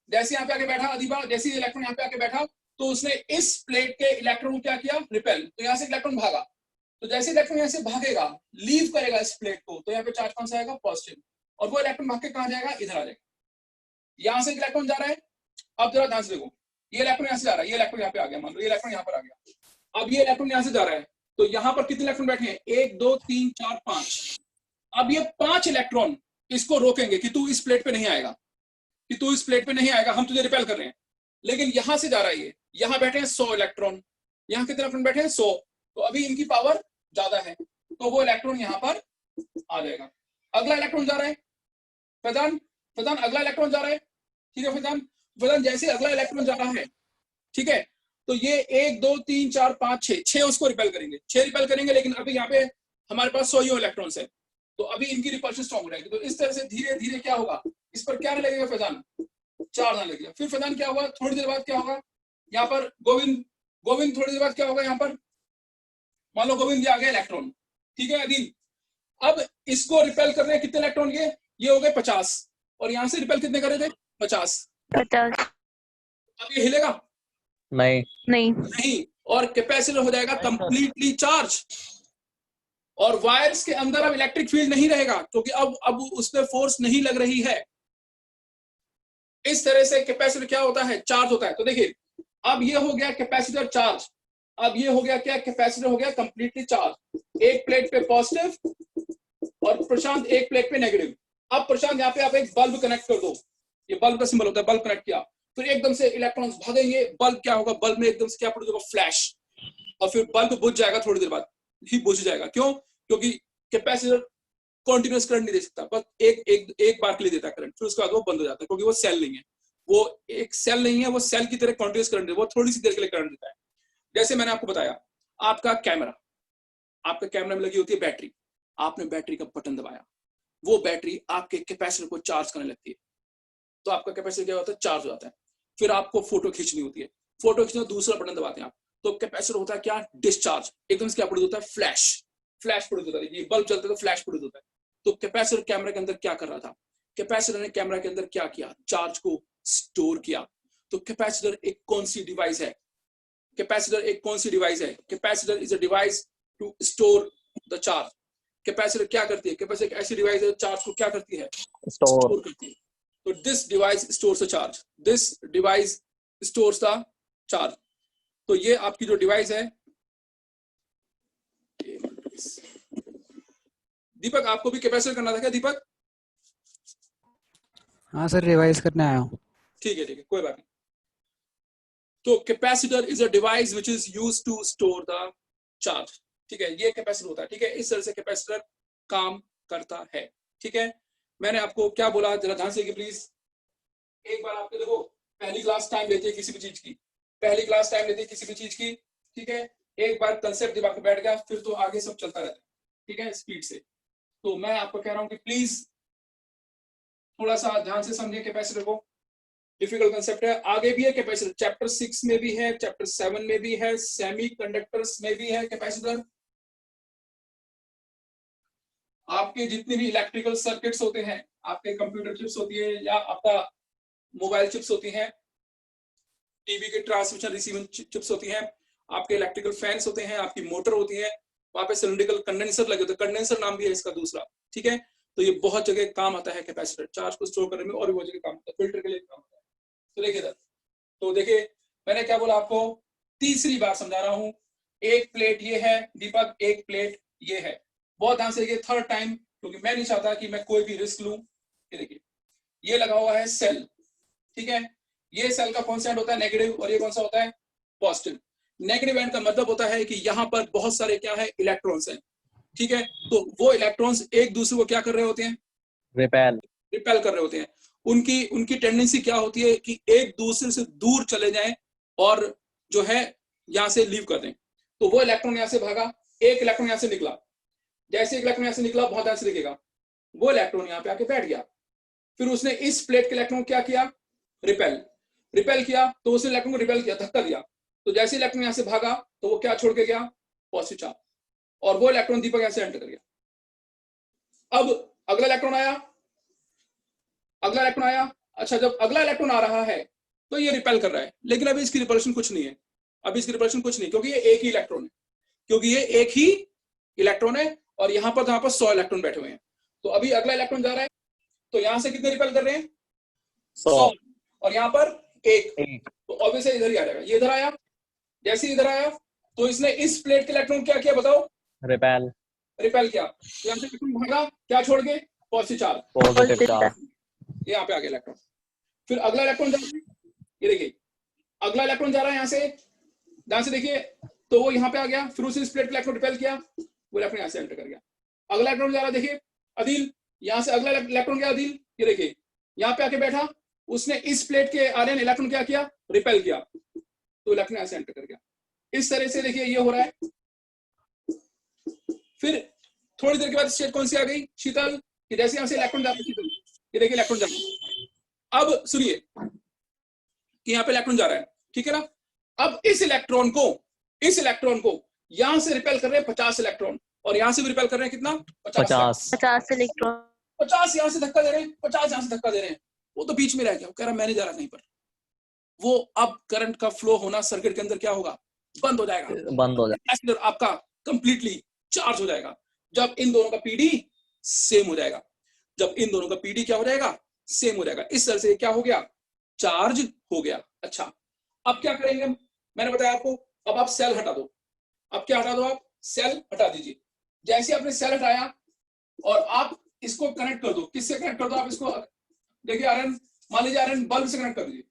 जैसे यहाँ पे आके बैठा अदीबा, जैसे इलेक्ट्रॉन यहाँ पे आके बैठा तो उसने इस प्लेट के इलेक्ट्रॉन को क्या किया? रिपेल। तो यहाँ से इलेक्ट्रॉन भागा, तो जैसे इलेक्ट्रॉन यहाँ से भागेगा, लीव करेगा इस प्लेट को, तो यहाँ पे चार्ज कौन सा आएगा? पॉजिटिव, और वो इलेक्ट्रॉन भाग के कहाँ जाएगा? इधर आ जाएगा। यहाँ से इलेक्ट्रॉन जा रहा है, अब जरा ध्यान से देखो, ये इलेक्ट्रॉन यहाँ से जा रहा है, ये इलेक्ट्रॉन यहाँ पे आ गया, मान लो ये इलेक्ट्रॉन यहाँ पर आ गया। अब ये इलेक्ट्रॉन यहाँ से जा रहा है, तो यहाँ पर कितने इलेक्ट्रॉन बैठे हैं? 1 2 3 4 5। अब ये 5 इलेक्ट्रॉन इसको रोकेंगे कि तू इस प्लेट पे नहीं आएगा, कि तू इस प्लेट पे नहीं आएगा, हम तुझे रिपेल कर रहे हैं। लेकिन यहां से जा रहा है ये, यहाँ बैठे हैं 100 इलेक्ट्रॉन, यहाँ कितने इलेक्ट्रॉन बैठे हैं? 100। तो अभी इनकी पावर ज्यादा है, तो वो इलेक्ट्रॉन यहाँ पर आ जाएगा। अगला इलेक्ट्रॉन जा रहा है, फैजान अगला इलेक्ट्रॉन जा रहा है, ठीक है फैजान जैसे अगला इलेक्ट्रॉन जा रहा है, ठीक है, तो ये 1 2 3 4 5 6 उसको रिपेल करेंगे, 6 रिपेल करेंगे। लेकिन अभी यहाँ पे हमारे पास 100 इलेक्ट्रॉन्स है, तो अभी इनकी रिपल्शन स्ट्रॉन्ग रहेगी। तो इस तरह से धीरे धीरे क्या होगा? इस पर क्या लगेगा फैजान? चार्ज आने लगेगा। फिर फैजान क्या होगा? थोड़ी देर बाद क्या होगा? यहाँ पर गोविंद थोड़ी देर बाद क्या होगा? यहाँ पर मान लो गोविंद आ गया इलेक्ट्रॉन, ठीक है अदिल। अब इसको रिपेल कर रहे हैं कितने इलेक्ट्रॉन? ये हो गए 50, और यहाँ से रिपेल कितने करे थे? 50। अब ये हिलेगा? नहीं। और कैपेसिटर हो जाएगा कंप्लीटली चार्ज, और वायर्स के अंदर अब इलेक्ट्रिक फील्ड नहीं रहेगा, क्योंकि अब उस पर फोर्स नहीं लग रही है। इस तरह से कैपेसिटर क्या होता है? चार्ज होता है। तो देखिए, अब ये हो गया कैपेसिटर चार्ज, अब ये हो गया क्या? कैपेसिटर हो गया कंप्लीटली चार्ज। एक प्लेट पे पॉजिटिव, और प्रशांत एक प्लेट पे नेगेटिव। अब प्रशांत यहाँ पे आप एक बल्ब कनेक्ट कर दो, ये बल्ब का सिंबल होता है, बल्ब कनेक्ट किया, फिर एकदम से इलेक्ट्रॉन्स भागेंगे, बल्ब क्या होगा, बल्ब में एकदम से क्या प्रोड्यूस होगा, फ्लैश, और फिर बल्ब बुझ जाएगा, थोड़ी देर बाद ही बुझ जाएगा। क्यों? क्योंकि कैपेसिटर कॉन्टिन्यूस करंट नहीं दे सकता, बस एक बार के लिए देता है करंट, फिर उसके बाद वो बंद हो जाता है, क्योंकि वो सेल नहीं है, वो एक सेल नहीं है, वो सेल की तरह कॉन्टिन्यूस करंट है, वो थोड़ी सी देर के लिए करंट देता है। जैसे मैंने आपको बताया, आपका कैमरा में लगी होती है बैटरी, आपने बैटरी का बटन दबाया, वो बैटरी आपके कैपेसिटर को चार्ज करने लगती है, तो आपका कैपेसिटर क्या होता है, चार्ज हो जाता है। फिर आपको फोटो खींचनी होती है, फोटो खींचना दूसरा बटन दबाते हैं आप, तो कैपेसिटर होता है क्या, डिस्चार्ज, एकदम से क्या प्रोड्यूस होता है, फ्लैश प्रोड्यूस होता है, ये बल्ब चलता है तो फ्लैश प्रोड्यूस होता है। तो कैपेसिटर कैमरा के अंदर क्या कर रहा था, कैपेसिटर ने कैमरा के अंदर क्या किया, चार्ज को स्टोर किया। तो कैपेसिटर एक कौन सी डिवाइस है, कैपेसिटर एक कौन सी डिवाइस है, capacitor is a device to store the charge. Capacitor क्या करती है, कैपेसिटर एक ऐसी डिवाइस है चार्ज को क्या करती है, स्टोर करती है। तो this device stores the charge, this device stores the charge. तो ये आपकी जो डिवाइस है, दीपक आपको भी कैपेसिटर करना था क्या दीपक? हाँ सर, रिवाइज करने आया हूँ। ठीक है कोई बात नहीं। तो capacitor is a device which is used to store the charge. ठीक है, ये कैपेसिटर होता है। ठीक है, इस तरह से कैपेसिटर काम करता है। ठीक है, मैंने आपको क्या बोला, जरा ध्यान से प्लीज। एक बार आपके देखो, पहली क्लास टाइम लेती है किसी भी चीज की, पहली क्लास टाइम लेती है किसी भी चीज की। ठीक है, एक बार कंसेप्ट दिमाग में बैठ गया, फिर तो आगे सब चलता रहता है। ठीक है, स्पीड से। तो मैं आपको कह रहा हूं कि प्लीज थोड़ा सा ध्यान से समझिए कैपेसिटर को, डिफिकल्ट कंसेप्ट है। आगे भी है कैपेसिटर, चैप्टर 6 में भी है, चैप्टर 7 में भी है, सेमीकंडक्टर्स में भी है कैपेसिटर। आपके जितने भी इलेक्ट्रिकल सर्किट्स होते हैं, आपके कंप्यूटर चिप्स होती है या आपका मोबाइल चिप्स होती हैं, टीवी के ट्रांसमिशन रिसीविंग चिप्स होती हैं, आपके इलेक्ट्रिकल फैंस होते हैं, आपकी मोटर होती है, वहां पे सिलिंड्रिकल कंडेंसर लगे होते हैं, कंडेंसर नाम भी है इसका दूसरा। ठीक है, तो ये बहुत जगह काम आता है कैपेसिटर, चार्ज को स्टोर करने में, और भी बहुत जगह काम आता है, फिल्टर के लिए काम आता है। तो देखिए सर, तो देखिए मैंने क्या बोला आपको, तीसरी बार समझा रहा हूं। एक प्लेट ये है दीपक, एक प्लेट ये है, बहुत ध्यान से देखिए, थर्ड टाइम, क्योंकि मैं नहीं चाहता कि मैं कोई भी रिस्क लूं। ये देखिए, ये लगा हुआ है सेल। ठीक है, ये सेल का कौन सा एंड होता है, नेगेटिव, और ये कौन सा होता है, पॉजिटिव। नेगेटिव एंड का मतलब होता है कि यहाँ पर बहुत सारे क्या है, इलेक्ट्रॉन्स हैं। ठीक है, तो वो इलेक्ट्रॉन्स एक दूसरे को क्या कर रहे होते हैं, रिपेल कर रहे होते हैं। उनकी उनकी टेंडेंसी क्या होती है कि एक दूसरे से दूर चले जाएं और जो है यहां से लीव कर दें। तो वो इलेक्ट्रॉन यहां से भागा, एक इलेक्ट्रॉन यहां से निकला, जैसे एक इलेक्ट्रॉन यहां से निकला, बहुत ध्यान से देखिएगा, वो इलेक्ट्रॉन यहां पे आके बैठ गया, फिर उसने इस प्लेट के इलेक्ट्रॉन क्या किया, रिपेल किया, तो उसने इलेक्ट्रॉन को रिपेल किया, धक्का दिया, तो जैसे इलेक्ट्रॉन यहां से भागा तो वो क्या छोड़ के गया, पॉजिटिव चार्ज, और वो इलेक्ट्रॉन दीपक यहां से एंटर कर गया। अब अगला इलेक्ट्रॉन आया, अच्छा, जब अगला इलेक्ट्रॉन आ रहा है तो ये रिपेल कर रहा है, लेकिन अभी इसकी रिपल्शन कुछ नहीं है, क्योंकि ये एक ही इलेक्ट्रॉन है, और यहाँ पर 100 इलेक्ट्रॉन बैठे हुए हैं। तो अभी अगला इलेक्ट्रॉन जा रहा है, तो यहां से कितने रिपेल कर रहे हैं, 100, और यहाँ पर एक, तो ऑब्वियसली इधर ही आ जाएगा। ये इधर आया, जैसे इधर आया तो इसने इस प्लेट के इलेक्ट्रॉन क्या किया, बताओ, रिपेल किया, तो यहाँ से इलेक्ट्रॉन भागा, क्या छोड़ के, पॉजिटिव चार्ज, ये यहाँ पे आ गया इलेक्ट्रॉन। फिर अगला इलेक्ट्रॉन जा रहा है, ये देखिए, अगला इलेक्ट्रॉन जा रहा है यहाँ से, ध्यान से देखिए, तो वो यहाँ पे आ गया, फिर उसने इस प्लेट के इलेक्ट्रॉन रिपेल किया, वो इलेक्ट्रॉन यहाँ से एंटर कर गया। अगला इलेक्ट्रॉन जा रहा है, देखिए अदील, यहाँ से अगला इलेक्ट्रॉन गया अदील, ये देखिए यहाँ पे आके बैठा, उसने इस प्लेट के आ रहे हैं इलेक्ट्रॉन क्या किया, रिपेल किया, तो इलेक्ट्रॉन यहाँ से एंटर कर गया। इस तरह से देखिए ये हो रहा है। फिर थोड़ी देर के बाद स्टेट कौन सी आ गई, शीतल, कि जैसे यहाँ से इलेक्ट्रॉन जाता है, शीतल ये देखिए इलेक्ट्रॉन जा रहा है। अब सुनिए कि यहाँ पे इलेक्ट्रॉन जा रहा है, ठीक है ना। अब इस इलेक्ट्रॉन को यहां से रिपेल कर रहे हैं 50 इलेक्ट्रॉन, और यहां से भी रिपेल कर रहे हैं कितना, 50 इलेक्ट्रॉन, 50 यहां से धक्का दे रहे हैं, 50 यहां से धक्का दे रहे हैं। वो तो बीच में रह गया, वो कह रहा मैं नहीं जा रहा कहीं पर। वो अब करंट का फ्लो होना सर्किट के अंदर क्या होगा, बंद हो जाएगा, कैपेसिटर आपका कंप्लीटली चार्ज हो जाएगा, जब इन दोनों का पीडी सेम हो जाएगा, क्या हो जाएगा, सेम हो जाएगा। इस तरह से क्या हो गया, चार्ज हो गया। अच्छा, अब क्या करेंगे, मैंने बताया आपको, अब आप सेल हटा दो। अब क्या हटा दो, आप सेल हटा दीजिए। जैसे आपने सेल हटाया और आप इसको कनेक्ट कर दो। किससे कनेक्ट कर दो आप इसको? देखिए आयरन, मान लीजिए आयरन बल्ब से कनेक्ट कर दीजिए,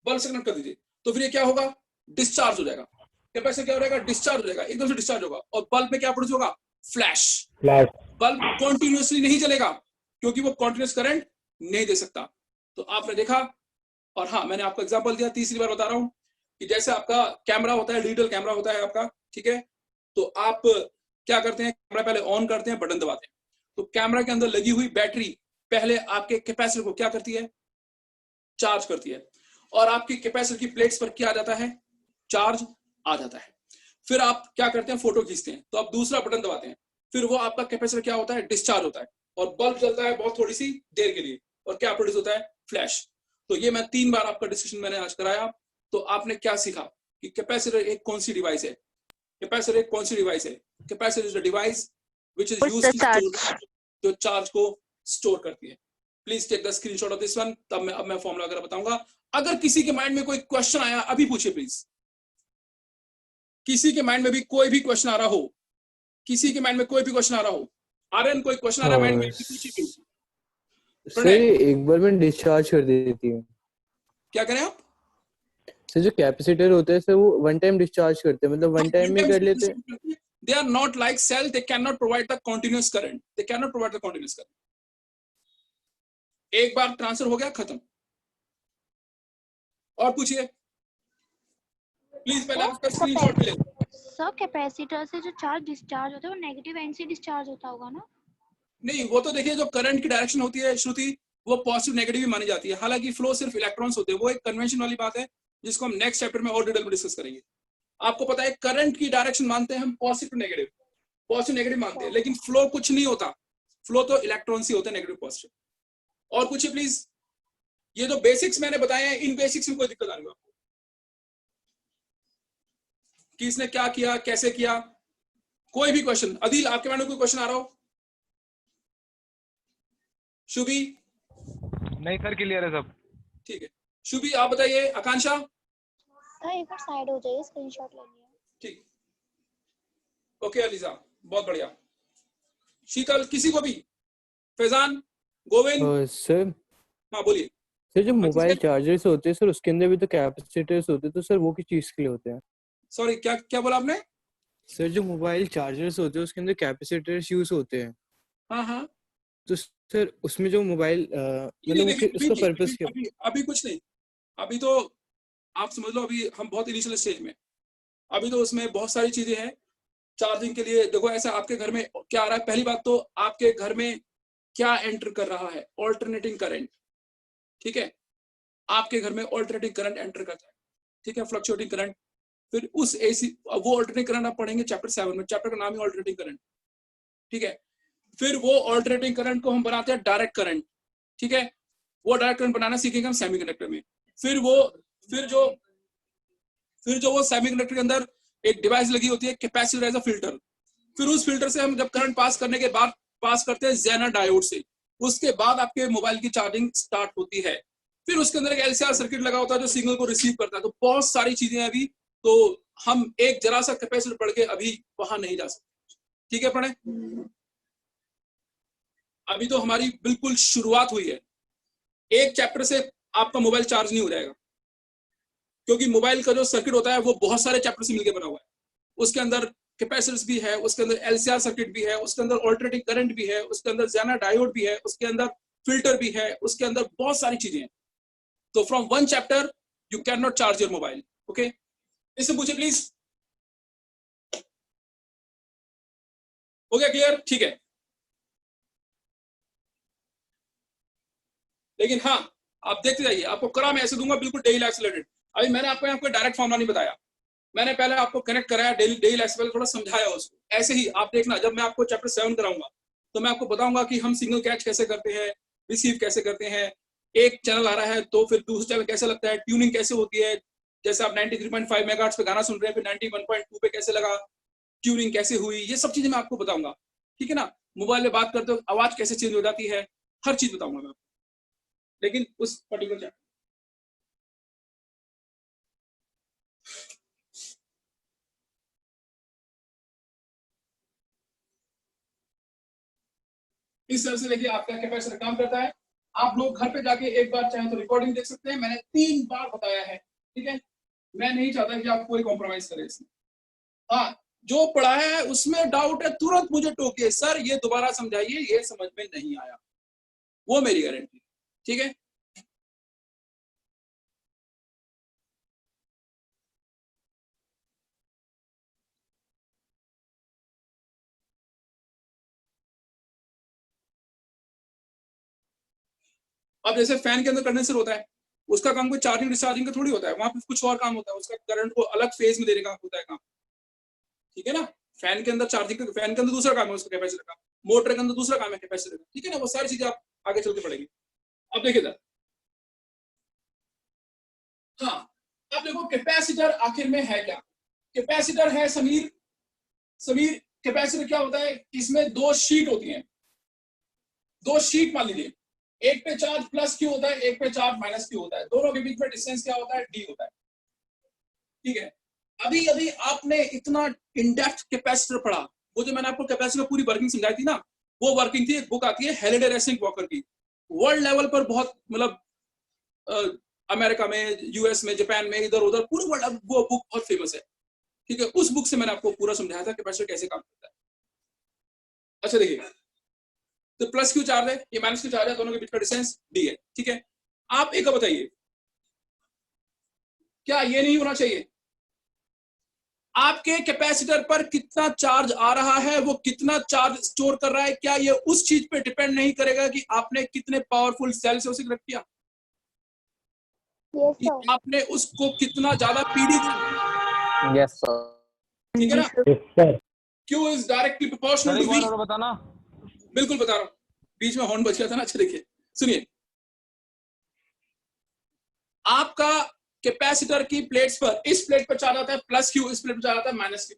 बल्ब से कनेक्ट कर दीजिए, तो फिर ये क्या होगा? डिस्चार्ज हो जाएगा। कैपेसिटर क्या हो जाएगा? डिस्चार्ज हो जाएगा, एकदम से डिस्चार्ज होगा। और बल्ब में क्या प्रोड्यूस होगा? फ्लैश। बल्ब कॉन्टिन्यूसली नहीं चलेगा क्योंकि वो कॉन्टिन्यूस करंट नहीं दे सकता। तो आपने देखा, और हाँ मैंने आपको एग्जांपल दिया, तीसरी बार बता रहा हूं कि जैसे आपका कैमरा होता है, डिजिटल कैमरा होता है आपका, ठीक है, तो आप क्या करते हैं, कैमरा पहले ऑन करते हैं, बटन दबाते हैं, तो कैमरा के अंदर लगी हुई बैटरी पहले आपके कैपेसिटर को क्या करती है? चार्ज करती है। और आपकी कैपेसिटर की प्लेट्स पर क्या आ जाता है? चार्ज आ जाता है। फिर आप क्या करते हैं? फोटो खींचते हैं, तो आप दूसरा बटन दबाते हैं, फिर वो आपका कैपेसिटर क्या होता है? डिस्चार्ज होता है, और बल्ब जलता है बहुत थोड़ी सी देर के लिए, और क्या प्रोड्यूस होता है? फ्लैश। तो ये मैं 3 बार आपका डिस्कशन मैंने आज कराया। तो आपने क्या सीखा कि कैपेसिटर एक कौन सी डिवाइस है? कैपेसिटर एक कौन सी डिवाइस है? Capacitor is the device which is used to store, जो चार्ज को स्टोर करती है। Please take the screenshot of this one. तब मैं फॉर्मूला वगैरह बताऊंगा। अगर किसी के माइंड में कोई क्वेश्चन आया अभी पूछिए प्लीज। किसी के माइंड में भी कोई भी क्वेश्चन आ रहा हो, किसी के माइंड में कोई भी क्वेश्चन आ रहा हो, आर्यन कोई क्वेश्चन आ रहा है माइंड में, पूछिए प्लीज। सर ये एक बार में डिस्चार्ज कर देती है। क्या करें आप? सर जो कैपेसिटर होते हैं सर वो वन टाइम डिस्चार्ज करते हैं, मतलब वन टाइम में कर लेते हैं। They are not like cell, they cannot provide the continuous current, they cannot provide the continuous current. एक बार ट्रांसफर हो गया, खत्म। और पूछिए प्लीज, पहले आपका स्क्रीनशॉट ले। सर कैपेसिटर से जो चार्ज डिस्चार्ज होता है वो नेगेटिव एंड से डिस्चार्ज होता होगा ना? नहीं, वो तो देखिए जो करंट की डायरेक्शन होती है श्रुति, वो पॉजिटिव नेगेटिव ही मानी जाती है। हालांकि फ्लो सिर्फ इलेक्ट्रॉन्स होते हैं, वो एक कन्वेंशन वाली बात है जिसको हम नेक्स्ट चैप्टर में और डिटेल में डिस्कस करेंगे। आपको पता है करंट की डायरेक्शन मानते हैं हम पॉजिटिव नेगेटिव, पॉजिटिव नेगेटिव मानते हैं, लेकिन फ्लो कुछ नहीं होता, फ्लो तो इलेक्ट्रॉन्स ही होते हैं, नेगेटिव पॉजिटिव। और पूछिए प्लीज, ये जो बेसिक्स मैंने बताए हैं, इन बेसिक्स में कोई दिक्कत आ रही है आपको कि इसने क्या किया, कैसे किया? कोई भी क्वेश्चन? अदिल, आपके मन में कोई क्वेश्चन आ रहा हो? शुभी? नहीं सर, क्लियर है सब। ठीक है, शुभी आप बताइए। आकांक्षा? सर एक बार साइड हो जाइए, स्क्रीनशॉट लेनी है। ठीक, ओके अलीजा, बहुत बढ़िया। शीतल, किसी को भी? फैजान, गोविंद? सर हाँ बोलिए। सर जो मोबाइल चार्जर्स होते हैं सर उसके अंदर भी तो कैपेसिटर्स होते हैं, तो सर वो किस चीज के लिए होते हैं? सॉरी, क्या क्या बोला आपने? सर जो मोबाइल चार्जर्स होते हैं उसके अंदर कैपेसिटर्स यूज होते हैं, हाँ हाँ, तो सर उसमें जो मोबाइल नहीं, मतलब देखिए उसका पर्पस क्या? अभी कुछ नहीं। अभी तो आप समझ लो, अभी हम बहुत इनिशियल स्टेज में, अभी तो उसमें बहुत सारी चीजें हैं चार्जिंग के लिए। देखो ऐसा आपके घर में क्या आ रहा है, पहली बात तो आपके घर में क्या एंटर कर रहा है? ऑल्टरनेटिंग करंट, ठीक है, आपके घर में ऑल्टरनेटिंग करंट एंटर करता है, ठीक है, फ्लक्चुएटिंग करंट। फिर उस एसी, वो ऑल्टरनेटिंग करंट आप पढ़ेंगे चैप्टर 7 में, चैप्टर का नाम है ऑल्टरनेटिंग करंट, ठीक है। फिर वो ऑल्टरनेटिंग करंट को हम बनाते हैं डायरेक्ट करंट, ठीक है, वो डायरेक्ट करंट बनाना सीखेंगे हम सेमीकंडक्टर में। फिर वो फिर जो वो सेमीकंडक्टर के अंदर एक डिवाइस लगी होती है, कैपेसिटर एज अ फिल्टर। फिर उस फिल्टर से हम जब करंट पास करने के बाद पास करते हैं जेनर डायोड से, उसके बाद आपके मोबाइल की चार्जिंग स्टार्ट होती है। फिर उसके अंदर एक एलसीआर सर्किट लगा होता है जो सिग्नल को रिसीव करता है। तो बहुत सारी चीजें हैं अभी, तो हम एक जरा सा कैपेसिटर पढ़ के अभी वहां नहीं जा सकते, ठीक है पढ़े? अभी तो हमारी बिल्कुल शुरुआत हुई है। एक चैप्टर से आपका मोबाइल चार्ज नहीं हो जाएगा, क्योंकि मोबाइल का जो सर्किट होता है वो बहुत सारे चैप्टर से मिलकर बना हुआ है। उसके अंदर कैपेसिटर्स भी है, उसके अंदर एलसीआर सर्किट भी है, उसके अंदर ऑल्टरनेटिंग करंट भी है, उसके अंदर जेनर डायोड भी है, उसके अंदर फिल्टर भी है, उसके अंदर बहुत सारी चीजें हैं। तो from one chapter you can not charge your mobile, okay? इससे पूछे प्लीज। हो गया क्लियर? ठीक है। लेकिन हाँ, आप देखते जाइए, आपको करा मैं ऐसे दूंगा बिल्कुल डेली लाइफ से रिलेटेड। अभी मैंने आपको यहाँ कोई डायरेक्ट फॉर्मुला नहीं बताया, मैंने पहले आपको कनेक्ट कराया, डेली लाइफ से थोड़ा समझाया उसको। ऐसे ही आप देखना, जब मैं आपको चैप्टर 7 कराऊंगा तो मैं आपको बताऊंगा कि हम सिग्नल कैच कैसे करते हैं, रिसीव कैसे करते हैं, एक चैनल आ रहा है तो फिर दूसरा चैनल कैसे लगता है, ट्यूनिंग कैसे होती है। जैसे आप 93.5 मेगाहर्ट्ज पे गाना सुन रहे हैं, फिर 91.2 पे कैसे लगा, ट्यूनिंग कैसे हुई, ये सब चीजें मैं आपको बताऊंगा, ठीक है ना? मोबाइल में बात करते हो आवाज कैसे चेंज हो जाती है, हर चीज बताऊंगा मैं आपको, लेकिन उस पर्टिकुलर चैप्टर। इस तरह से देखिए आपका कैपेसिटर काम करता है। आप लोग घर पे जाके एक बार चाहे तो रिकॉर्डिंग देख सकते हैं, मैंने 3 बार बताया है, ठीक है। मैं नहीं चाहता कि आप कोई कॉम्प्रोमाइज करें इसमें। हाँ, जो पढ़ाया है उसमें डाउट है तुरंत मुझे टोके, सर ये दोबारा समझाइए, ये समझ में नहीं आया, वो मेरी गारंटी, ठीक है। अब जैसे फैन के अंदर कंडेंसर होता है, उसका काम कोई चार्जिंग डिस्चार्जिंग का थोड़ी होता है, वहां पे कुछ और काम होता है, उसका करंट को अलग फेज में देने का होता है काम, ठीक है ना। फैन के अंदर चार्जिंग, फैन के अंदर दूसरा काम है उसका कैपेसिटर का, मोटर के अंदर दूसरा काम है कैपेसिटर का, ठीक है ना। वो सारी चीजें आप आगे चल के पढ़ेंगे। अब देखिए इधर, हाँ, अब देखो कैपेसिटर आखिर में है क्या। कैपेसिटर है समीर कैपेसिटर क्या होता है, इसमें 2 शीट होती हैं, 2 शीट मान लीजिए, एक पे चार्ज प्लस क्यू होता है, एक पे चार्ज माइनस क्यू होता है, दोनों के बीच में डिस्टेंस क्या होता है, डी होता है, ठीक है। अभी आपने इतना इन डेप्थ कैपेसिटर पढ़ा, वो जो मैंने आपको कैपेसिटर पूरी वर्किंग समझाई थी ना, वो वर्किंग थी, एक बुक आती है हेलिडे रेसिंग वॉकर की, वर्ल्ड लेवल पर बहुत, मतलब अमेरिका में, यूएस में, जापान में, इधर उधर पूरे वर्ल्ड वो बुक बहुत फेमस है, ठीक है। उस बुक से मैंने आपको पूरा समझाया था कैपेसिटर कैसे काम करता है। अच्छा देखिए, तो प्लस क्यू चार्ज है, ये माइनस क्यू चार्ज है, दोनों के बीच का डिस्टेंस डी है, ठीक है। आप एक बताइए, क्या ये नहीं होना चाहिए, आपके कैपेसिटर पर कितना चार्ज आ रहा है, वो कितना चार्ज स्टोर कर रहा है, क्या ये उस चीज पे डिपेंड नहीं करेगा कि आपने कितने पावरफुल सेल से उसे कनेक्ट किया, कि आपने उसको कितना ज्यादा पीडी दिया, यस सर, ठीक है ना। Q is directly proportional sir to एक वी। बार और बताना। बिल्कुल बता रहा हूं, बीच में हॉर्न बज गया था ना। अच्छा देखिए, सुनिए, आपका कैपेसिटर की प्लेट्स पर, इस प्लेट पर चार्ज आता है प्लस क्यू, इस प्लेट पर चार्ज आता है माइनस क्यू।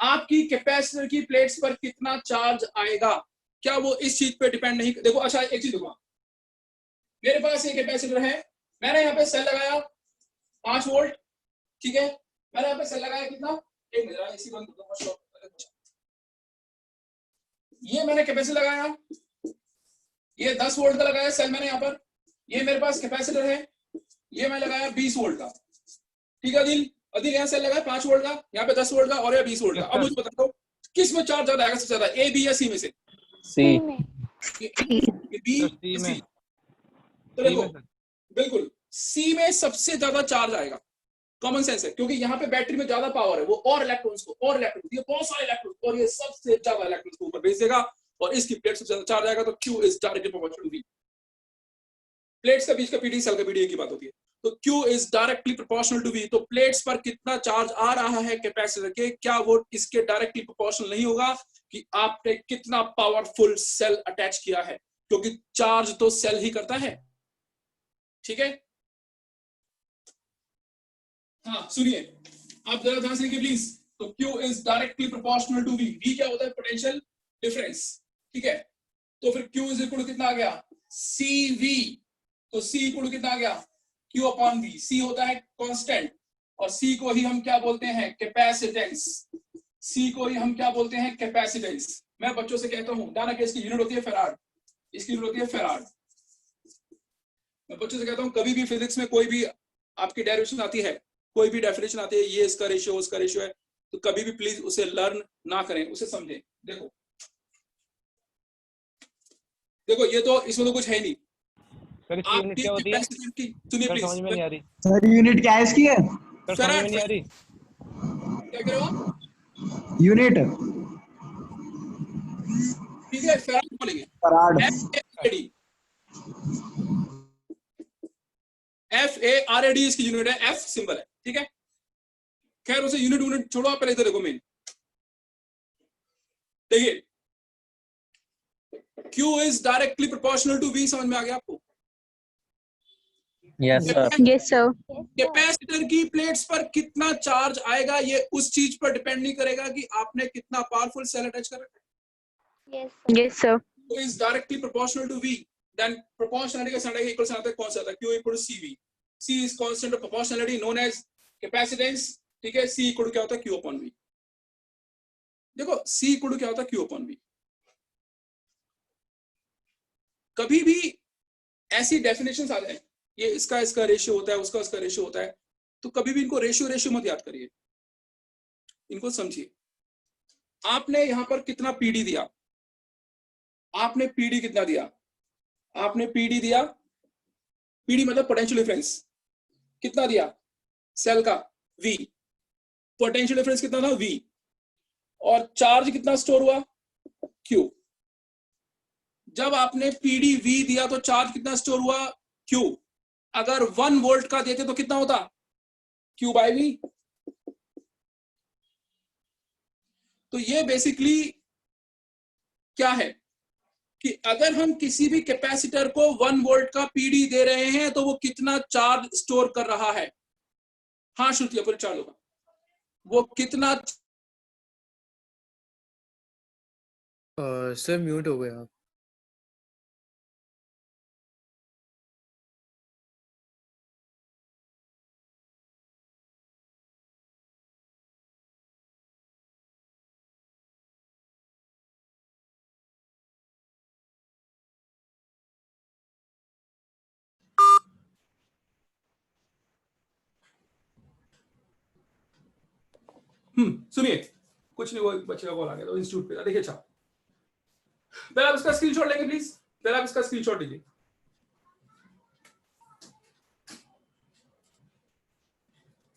आपकी कैपेसिटर की प्लेट्स पर कितना चार्ज आएगा, क्या वो इस चीज पे डिपेंड नहीं। देखो अच्छा एक चीज देखो, मेरे पास ये कैपेसिटर है, मैंने यहाँ पे सेल लगाया 5 वोल्ट, ठीक है। मैंने यहाँ पे सेल लगाया कितना, एक मिनट इसी बंद कर दो। ये मैंने कैपेसिटर लगाया, ये 10 वोल्ट का लगाया सेल मैंने यहाँ पर, ये मेरे पास कैपेसिटर है, ये मैं लगाया 20 वोल्ट का, ठीक है। अदिल यहाँ सेल लगाया 5 वोल्ट का, यहाँ पे 10 वोल्ट का और ये 20 वोल्ट का। अब मुझे बता दो किस में चार्ज ज्यादा आएगा, सबसे ज्यादा, ए बी या सी में से। सी बी सी में, सी, तो देखो बिल्कुल सी में सबसे ज्यादा चार्ज आएगा, कॉमन सेंस है, क्योंकि यहाँ पे बैटरी में ज्यादा पावर है, वो और इलेक्ट्रॉन्स को, और इलेक्ट्रॉन, ये बहुत सारे इलेक्ट्रॉन, और ये सबसे ज्यादा इलेक्ट्रॉन्स को ऊपर भेज देगा, और इसकी प्लेट सबसे ज्यादा चार्ज आएगा, तो Q is directly proportional to V. Plates का बीच का पीडी, सेल का पीडी की बात होती है, तो Q is directly proportional to V। तो प्लेट्स पर कितना चार्ज आ रहा है कैपेसिटर के, क्या वो इसके डायरेक्टली प्रोपोर्शनल नहीं होगा कि आपने कितना पावरफुल सेल अटैच किया है, क्योंकि चार्ज तो सेल ही करता है, ठीक है। हाँ सुनिए, आप जरा ध्यान से देखिए प्लीज। तो Q is directly proportional to V। V क्या होता है, पोटेंशियल डिफरेंस, ठीक है। तो फिर Q इज इक्वल टू कितना आ गया, CV। तो C इक्वल टू कितना आ गया, Q अपॉन V। C होता है कांस्टेंट, और C को ही हम क्या बोलते हैं, कैपेसिटेंस। C को ही हम क्या बोलते हैं, कैपेसिटेंस। मैं बच्चों से कहता हूं, दाना कि इसकी यूनिट होती है फैराड, इसकी यूनिट होती है फैराड। मैं बच्चों से कहता हूं, कभी भी फिजिक्स में कोई भी आपकी डेरिवेशन आती है, कोई भी डेफिनेशन आती है, ये इसका रेशियो उसका रेशियो है, तो कभी भी प्लीज उसे लर्न ना करें, उसे समझें। देखो देखो, ये तो इसमें तो कुछ है ही नहीं। सर इसकी यूनिट क्या होती है, सुनिए सर प्लीज, समझ में नहीं आ रही, सर यूनिट क्या है इसकी है? सर समझ में नहीं आ रही। क्या कह रहे हो आप? यूनिट ठीक है, फैराड बोलेंगे, फराड। FARAD इसकी यूनिट है, F सिंबल है, ठीक है। खैर उसे यूनिट छोड़ो, आप पहले इधर देखो, मेन देखिए, Q is directly proportional to V। समझ में आ गया आपको? Yes sir, yes sir. Capacitor की प्लेट्स पर कितना चार्ज आएगा, ये उस चीज पर डिपेंड नहीं करेगा कि आपने कितना पावरफुल सेल अटैच कर रखा है। Yes sir. Q is directly proportional to V. Then proportionality का standard equal sign आता है, कौन सा आता है, Q equal to CV. C is constant of proportionality known as capacitance, ठीक है। C equal to क्या होता है, Q upon V। देखो C equal to क्या होता है, Q upon V। कभी भी ऐसी डेफिनेशंस आ जाए, ये इसका रेशियो होता है, उसका रेशियो होता है, तो कभी भी इनको रेशियो मत याद करिए, इनको समझिए। आपने यहां पर कितना पीडी दिया, आपने पीडी कितना दिया, आपने पीडी दिया, पीडी मतलब पोटेंशियल डिफरेंस कितना दिया सेल का, V, पोटेंशियल डिफरेंस कितना था V, और चार्ज कितना स्टोर हुआ Q। जब आपने पीडी V दिया तो चार्ज कितना स्टोर हुआ Q। अगर 1 वोल्ट का देते तो कितना होता Q बाय V। तो ये बेसिकली क्या है कि अगर हम किसी भी कैपेसिटर को 1 वोल्ट का पीडी दे रहे हैं तो वो कितना चार्ज स्टोर कर रहा है। हाँ श्रुति, अपन चार्ज होगा, वो कितना। सर म्यूट हो गया आप। सुनिए, कुछ नहीं, वो बच्चे का कॉल आ गया तो इंस्टीट्यूट पे। देखिए अच्छा, पहले आप इसका स्क्रीनशॉट लेंगे प्लीज, पहले आप इसका स्क्रीनशॉट लीजिए।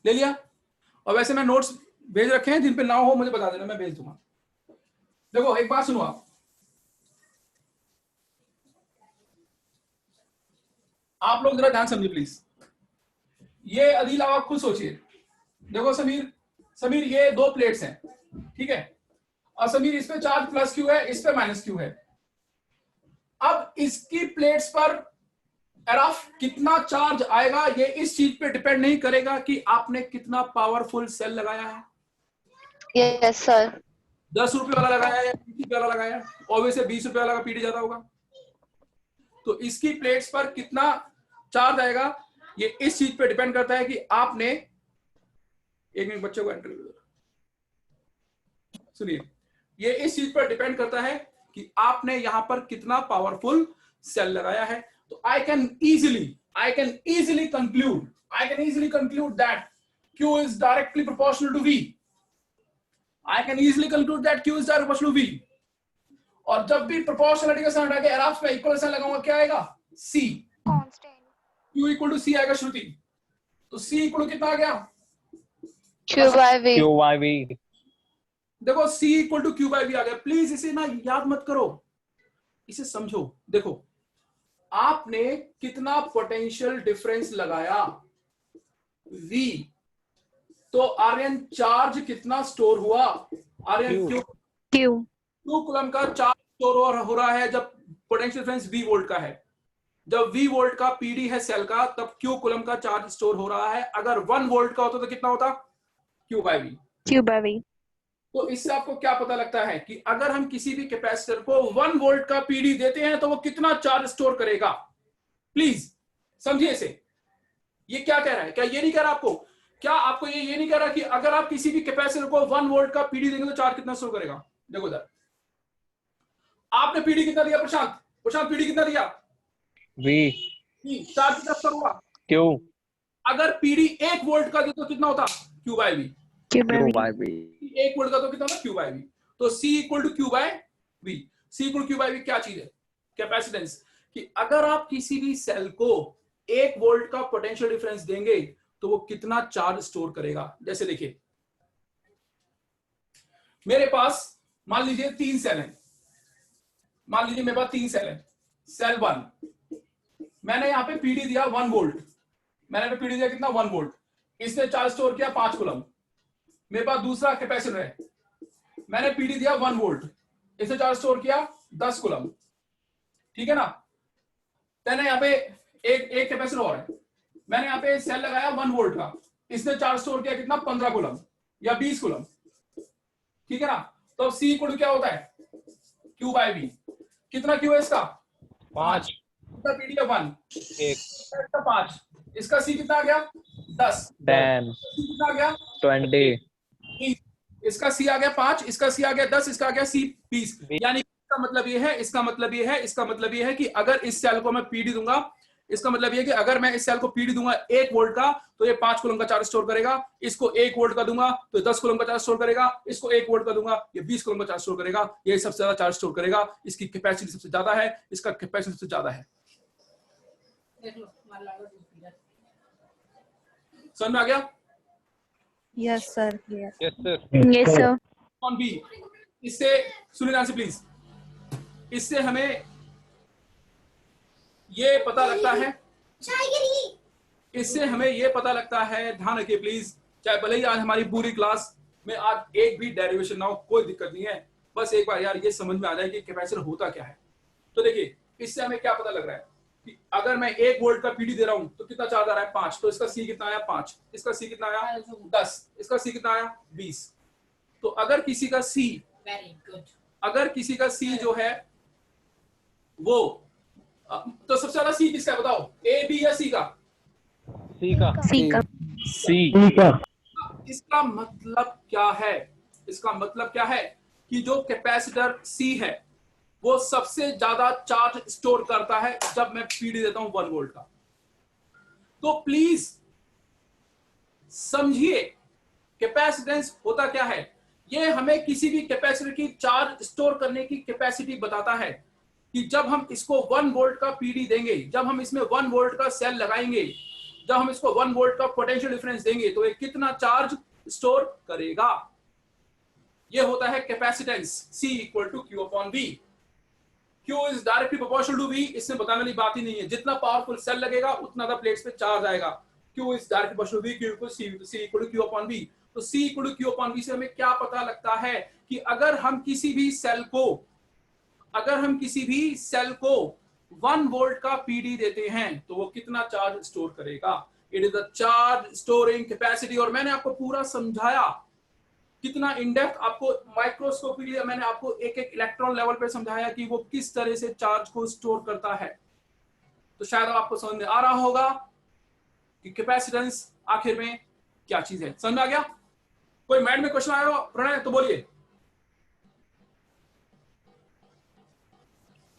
ले लिया? और वैसे मैं नोट्स भेज रखे हैं, जिन पे ना हो मुझे बता देना, मैं भेज दूंगा। देखो एक बात सुनो आप लोग जरा ध्यान समझिए प्लीज। ये अदील, आप खुद सोचिए। देखो समीर ये 2 प्लेट्स हैं, ठीक है, और समीर इस पे चार्ज प्लस क्यू है, इस पे माइनस क्यू है। अब इसकी प्लेट्स पर एरफ कितना चार्ज आएगा ये इस चीज पे डिपेंड नहीं करेगा कि आपने कितना पावरफुल सेल लगाया है। Yes sir. 10 रुपए वाला लगाया है या 20 रुपए वाला लगाया है, ऑब्वियसली 20 रुपए वाला का पीडी ज्यादा होगा। तो इसकी प्लेट्स पर कितना चार्ज आएगा ये इस चीज पे डिपेंड करता है कि आपने, एक मिनट बच्चे को एंटर सुनिए, ये इस चीज पर डिपेंड करता है कि आपने यहां पर कितना पावरफुल सेल लगाया है। तो I can easily conclude that Q is directly proportional to V. I can easily conclude that Q is directly proportional to V. और जब भी प्रोपोर्शनलिटी का साइन आगे एरफ में इक्वल साइन लगाऊंगा, क्या आएगा C, constant. Q equal to C आएगा श्रुति। तो C इक्वल टू कितना आ गया Q by V। Q by V। देखो C equal to Q by V आ गया। प्लीज इसे ना याद मत करो, इसे समझो। देखो आपने कितना पोटेंशियल डिफरेंस लगाया V, तो आर्यन चार्ज कितना स्टोर हुआ, आर्यन Q। 2 कूलम का चार्ज स्टोर हो रहा है जब पोटेंशियल डिफरेंस V वोल्ट का है। जब V वोल्ट का पीडी है सेल का, तब Q कूलम का चार्ज स्टोर हो रहा है। अगर 1 वोल्ट का होता तो कितना होता Q by V। Q by V। तो इससे आपको क्या पता लगता है कि अगर हम किसी भी कैपेसिटर को 1 वोल्ट का पीडी देते हैं तो वो कितना चार्ज स्टोर करेगा। प्लीज समझिए इसे। ये क्या कह रहा है, क्या ये नहीं कह रहा आपको, क्या आपको ये नहीं कह रहा कि अगर आप किसी भी कैपेसिटर को 1 वोल्ट का पीडी देंगे तो चार्ज कितना स्टोर करेगा। देखो इधर आपने पीडी कितना दिया प्रशांत पीडी कितना दिया V। चार्ज कितना स्टोर हुआ Q। अगर पीडी 1 वोल्ट का दे तो कितना होता Q by V। Q by Q V। by V। 1 volt का तो कितना होता Q by V। तो C equal to Q by V। C equal to Q by V क्या चीज है, कैपेसिटेंस। कि अगर आप किसी भी सेल को 1 वोल्ट का पोटेंशियल डिफरेंस देंगे तो वो कितना चार्ज स्टोर करेगा। जैसे देखिए मेरे पास मान लीजिए 3 सेल हैं, मान लीजिए मेरे पास 3 सेल हैं। सेल 1 मैंने यहां पे पीडी दिया 1 वोल्ट, मैंने पीडी दिया कितना 1 वोल्ट, इसने चार्ज स्टोर किया 5 कूलम। मेरे पास दूसरा कैपेसिटर है, मैंने पीडी दिया 1 वोल्ट, इसने चार्ज स्टोर किया 10 कूलम, ठीक है ना। मैंने यहाँ पे एक कैपेसिटर और है, मैंने यहाँ पे सेल लगाया 1 वोल्ट का, इसने चार्ज स्टोर किया कितना 15 कूलम या 20 कूलम, ठीक है ना। तो अब C इक्वल क्या होता है Q by V। कितना Q है इसका 5। इसका पीडी है 1, 1। इसका 5, इसका C कितना आ गया 10, 10। C कितना आ गया 20। इसका C आ गया 5, इसका C आ गया 10, इसका आ गया C 20, यानी इसका मतलब ये है, इसका मतलब ये है, इसका मतलब ये है कि अगर इस सेल को मैं पीडी दूंगा, इसका मतलब ये है कि अगर मैं इस सेल को पीडी दूंगा 1 वोल्ट का तो ये 5 कूलम का चार्ज स्टोर करेगा, इसको 1 वोल्ट का दूंगा तो 10 कूलम का चार्ज स्टोर करेगा, इसको 1 वोल्ट का दूंगा ये 20 कूलम का चार्ज स्टोर करेगा। ये सबसे ज्यादा चार्ज स्टोर करेगा, इसकी कैपेसिटी सबसे ज्यादा है, इसका कैपेसिटी सबसे ज्यादा है। समझ में आ गया? Yes, sir. Yes. Yes, sir. Yes, sir. ऑन बी। इससे सुनिए ध्यान से प्लीज, इससे हमें ये पता लगता है, इससे हमें ये पता लगता है, ध्यान रखिए प्लीज, चाहे भले ही आज हमारी पूरी क्लास में आज एक भी डेरिवेशन ना हो, कोई दिक्कत नहीं है, बस एक बार यार ये समझ में आ जाए कि कैपेसिटर होता क्या है। तो देखिए इससे हमें क्या पता लग रहा है कि अगर मैं 1 वोल्ट का पीडी दे रहा हूं तो कितना चार्ज आ रहा है 5, तो इसका सी कितना आया 5, इसका सी कितना आया 10, इसका सी कितना आया 20। तो अगर किसी का सी, अगर किसी का सी जो है वो, तो सबसे ज्यादा सी किसका है बताओ, ए बी या सी का? C का। C का. C। इसका मतलब क्या है, इसका मतलब क्या है कि जो कैपेसिटर सी है वो सबसे ज्यादा चार्ज स्टोर करता है जब मैं पीडी देता हूं 1 वोल्ट का। तो प्लीज समझिए कैपेसिटेंस होता क्या है, ये हमें किसी भी कैपेसिटर की चार्ज स्टोर करने की कैपेसिटी बताता है कि जब हम इसको 1 वोल्ट का पीडी देंगे, जब हम इसमें 1 वोल्ट का सेल लगाएंगे, जब हम इसको 1 वोल्ट का पोटेंशियल डिफरेंस देंगे तो ये कितना चार्ज स्टोर करेगा। ये होता है capacitance, C equal to Q upon V। Q is directly proportional to V, इसमें बताने वाली बात ही नहीं है, जितना पावरफुल सेल लगेगा उतना ज्यादा प्लेट्स पे चार्ज आएगा। Q is directly proportional to V, Q equal C equal to Q upon V। तो C equal to Q upon V से हमें क्या पता लगता है कि अगर हम किसी भी सेल को, अगर हम किसी भी सेल को 1 वोल्ट का पीडी देते हैं तो वो कितना चार्ज स्टोर करेगा। It is the charge storing capacity. और मैंने आपको पूरा समझाया, कितना इनडेप्थ आपको माइक्रोस्कोपी, मैंने आपको एक एक इलेक्ट्रॉन लेवल पे समझाया कि वो किस तरह से चार्ज को स्टोर करता है। तो शायद अब आपको समझ में आ रहा होगा कि कैपेसिटेंस आखिर में क्या चीज है। समझ में आ गया? कोई माइंड में क्वेश्चन आया हो प्रणय तो बोलिए।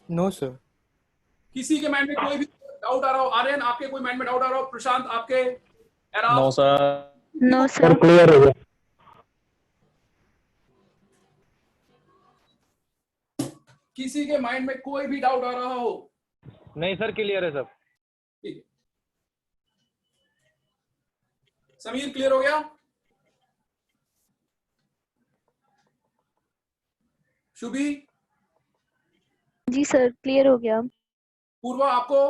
No sir. किसी के माइंड में कोई भी डाउट आ रहा हो, आर्यन आपके कोई माइंड में डाउट आ रहा हो, प्रशांत आपके, No, sir. No, sir. Clear हो गया। किसी के माइंड में कोई भी डाउट आ रहा हो? नहीं सर, क्लियर है सब। ठीक है, समीर क्लियर हो गया? शुभी? जी सर, क्लियर हो गया. पूर्वा आपको?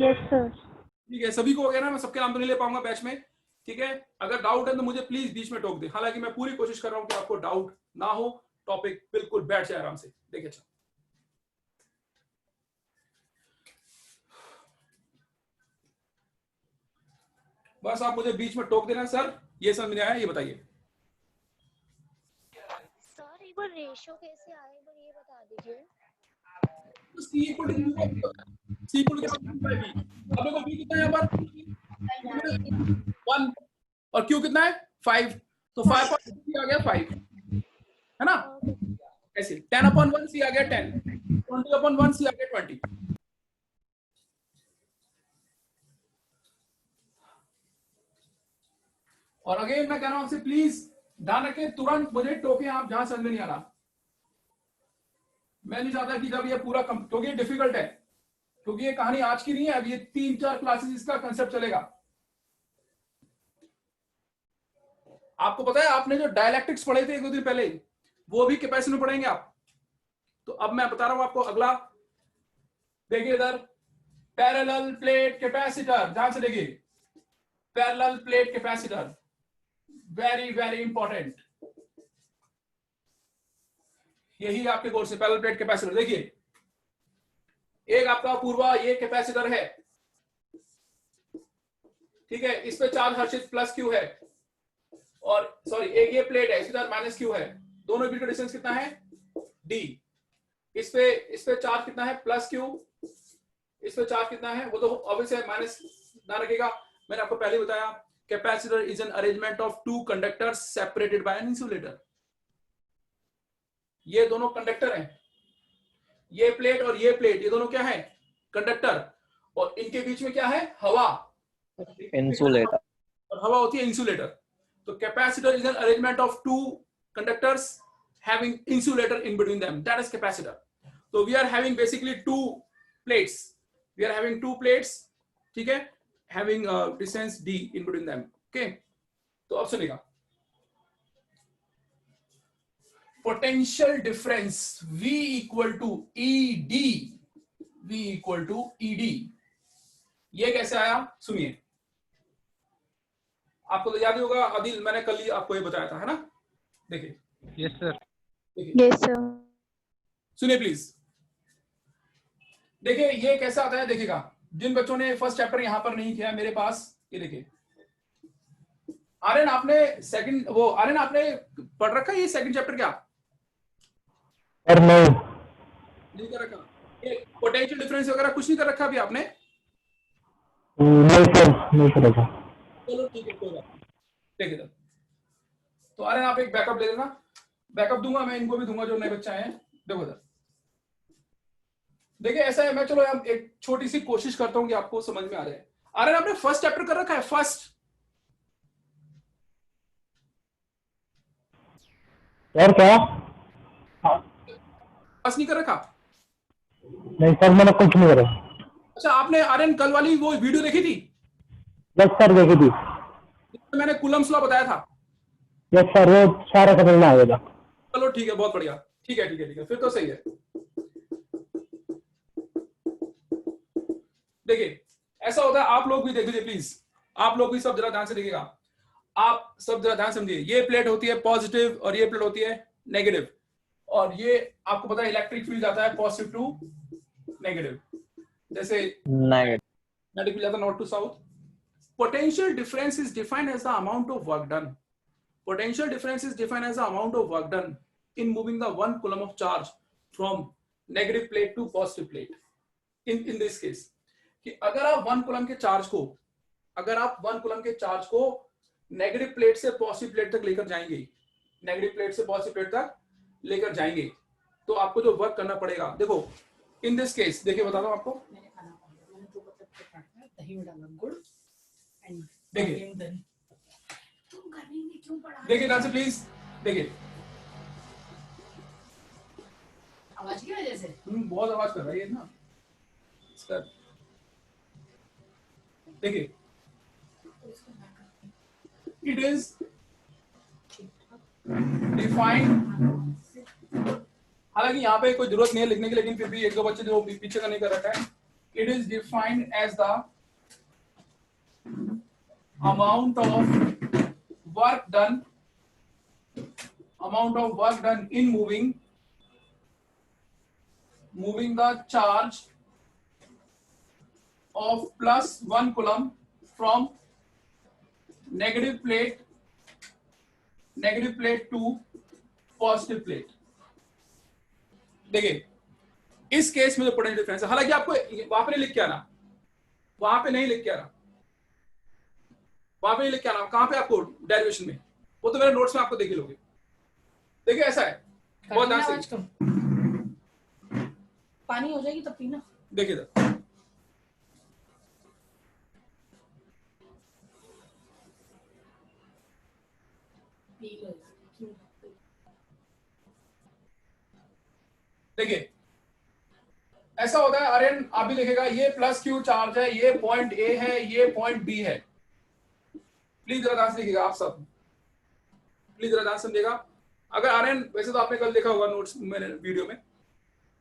Yes sir. ठीक है, सभी को हो गया ना? मैं सबके नाम तो नहीं ले पाऊंगा बैच में, ठीक है? अगर डाउट है तो मुझे प्लीज बीच में टोक दे। हालांकि मैं पूरी कोशिश कर रहा हूं कि आपको डाउट ना हो, टॉपिक बिल्कुल बैठ जाए आराम से। देखिए अच्छा, बस आप मुझे बीच में टोक देना, सर ये समझ में आया, ये बताइए। सर एक बार रेशियो कैसे आए, एक बार ये बता दीजिए। C equal to C equal to अब देखो B कितना है यहाँ पर 1 और Q कितना है 5, तो 5.3 आ गया 5, है ना? ऐसे 10/1 C आ गया 10, 20/1 C आ गया 20। और अगेन मैं कह रहा हूं आपसे प्लीज ध्यान रखें, तुरंत मुझे टोके आप जहां समझ में नहीं आ रहा। मैं नहीं चाहता कि जब ये पूरा क्योंकि ये डिफिकल्ट है, क्योंकि ये कहानी आज की नहीं है, अब ये 3-4 क्लासेस इसका कंसेप्ट चलेगा। आपको पता है आपने जो डायलैक्ट्रिक्स पढ़े थे 1-2 दिन पहले, वो भी कैपेसिटर में पढ़ेंगे आप। तो अब मैं बता रहा हूं आपको अगला, देखिए इधर पैरेलल प्लेट कैपेसिटर, ध्यान से देखिए, parallel plate capacitor very very important, यही आपके कोर्स से पैरेलल प्लेट कैपेसिटर। देखिए एक आपका पूर्वा ये कैपेसिटर है, ठीक है, इस पे चार्ज हर्षित प्लस क्यू है, और सॉरी एक ये प्लेट है, इसके साथ माइनस क्यू है, दोनों बीच का डिस्टेंस कितना है डी। इस पे चार्ज कितना है प्लस क्यू, इस पे चार्ज कितना है वो तो ऑब्वियस है माइनस, ध्यान रखिएगा। मैंने आपको पहले बताया capacitor is an arrangement of 2 conductors separated by an insulator. ये दोनों कंडक्टर हैं, ये प्लेट और ये प्लेट, ये दोनों क्या है? कंडक्टर, और इनके बीच में क्या है? हवा, इंसुलेटर। और हवा होती है इंसुलेटर। तो capacitor is an arrangement of two conductors having insulator in between them, that is capacitor. So we are having basically two plates, ठीक है, having a distance d in between them. Okay, तो अब सुनिएगा, potential difference V equal to ED, ये कैसे आया? सुनिए, आपको तो याद ही होगा, आदिल मैंने कल ही आपको ये बताया था, है ना? देखिए, यस सर। Yes sir. सुनिए प्लीज, देखिए ये कैसा आता है, देखिएगा, जिन बच्चों ने फर्स्ट चैप्टर यहां पर नहीं किया मेरे पास, ये देखिए, आर्यन आपने सेकंड वो आर्यन आपने पढ़ रखा है ये सेकंड चैप्टर क्या? सर नहीं कर रखा, ये पोटेंशियल डिफरेंस वगैरह कुछ नहीं कर रखा अभी आपने? नहीं सर, नहीं कर रखा। चलो ठीक है, कोई बात नहीं, देखिए तो आर्यन आप एक बैकअप ले लेना, बैकअप दूंगा मैं, इनको भी दूंगा जो नए बच्चे आए हैं। देखो इधर, देखिए ऐसा है, मैं चलो अब एक छोटी सी कोशिश करता हूं कि आपको समझ में आ जाए। आर्यन आपने फर्स्ट चैप्टर कर रखा है? फर्स्ट सर क्या? फर्स्ट नहीं कर रखा? नहीं सर, मैंने कुछ नहीं करा। अच्छा, आपने आर्यन कल वाली वो वीडियो देखी थी? यस सर, देखी थी। जिसमें मैंने कूलम्स लॉ बताया था? यस सर, वो सारा समझ में आ गया। चलो ठीक है, बहुत बढ़िया, ठीक है, फिर तो सही है। देखिए ऐसा होता है, आप लोग भी देख लीजिए प्लीज, आप लोग भी सब जरा ध्यान से देखिएगा, आप सब जरा ध्यान समझिए। ये प्लेट होती है पॉजिटिव और ये प्लेट होती है नेगेटिव, और ये आपको पता है इलेक्ट्रिक फील्ड जाता है पॉजिटिव टू नेगेटिव, जैसे नेगेटिव फील्ड जाता है north to south. Potential difference is defined as the amount of work done, potential difference is defined as the amount of work done in moving the 1 coulomb of charge from negative plate to positive plate. In this case, कि अगर आप 1 coulomb के चार्ज को नेगेटिव प्लेट से पॉजिटिव प्लेट तक लेकर जाएंगे, तो आपको जो वर्क करना पड़ेगा, देखो इन दिस केस, देखिए बताता हूं आपको, देखिए ध्यान से प्लीज, देखिए आवाज की वजह से बहुत आवाज कर रही है ना सर। देखिए इट इज डिफाइंड, हालांकि यहाँ पे कोई जरूरत नहीं है लिखने की, लेकिन फिर भी एक दो बच्चे जो पीछे का नहीं कर रखा है, it is defined as the amount of work done in moving the charge of plus 1 coulomb from negative plate to positive plate। देखिए इस केस में जो पोटेंशियल डिफरेंस है, हालांकि आपको वहां पे नहीं लिख के आना, कहां पे आपको डेरिवेशन में, वो तो मेरे नोट्स में आपको देख ही लोगे। देखिए ऐसा है, बहुत ध्यान से, पानी हो जाएगी तब पीना। देखिए देखिए ऐसा होता है आर्यन, आप भी देखेगा, ये प्लस क्यू चार्ज है, ये पॉइंट ए है, ये पॉइंट बी है। प्लीज जरा ध्यान से देखिएगा, आप सब प्लीज जरा ध्यान से समझिएगा। अगर आर्यन, वैसे तो आपने कल देखा होगा नोट्स मैंने वीडियो में,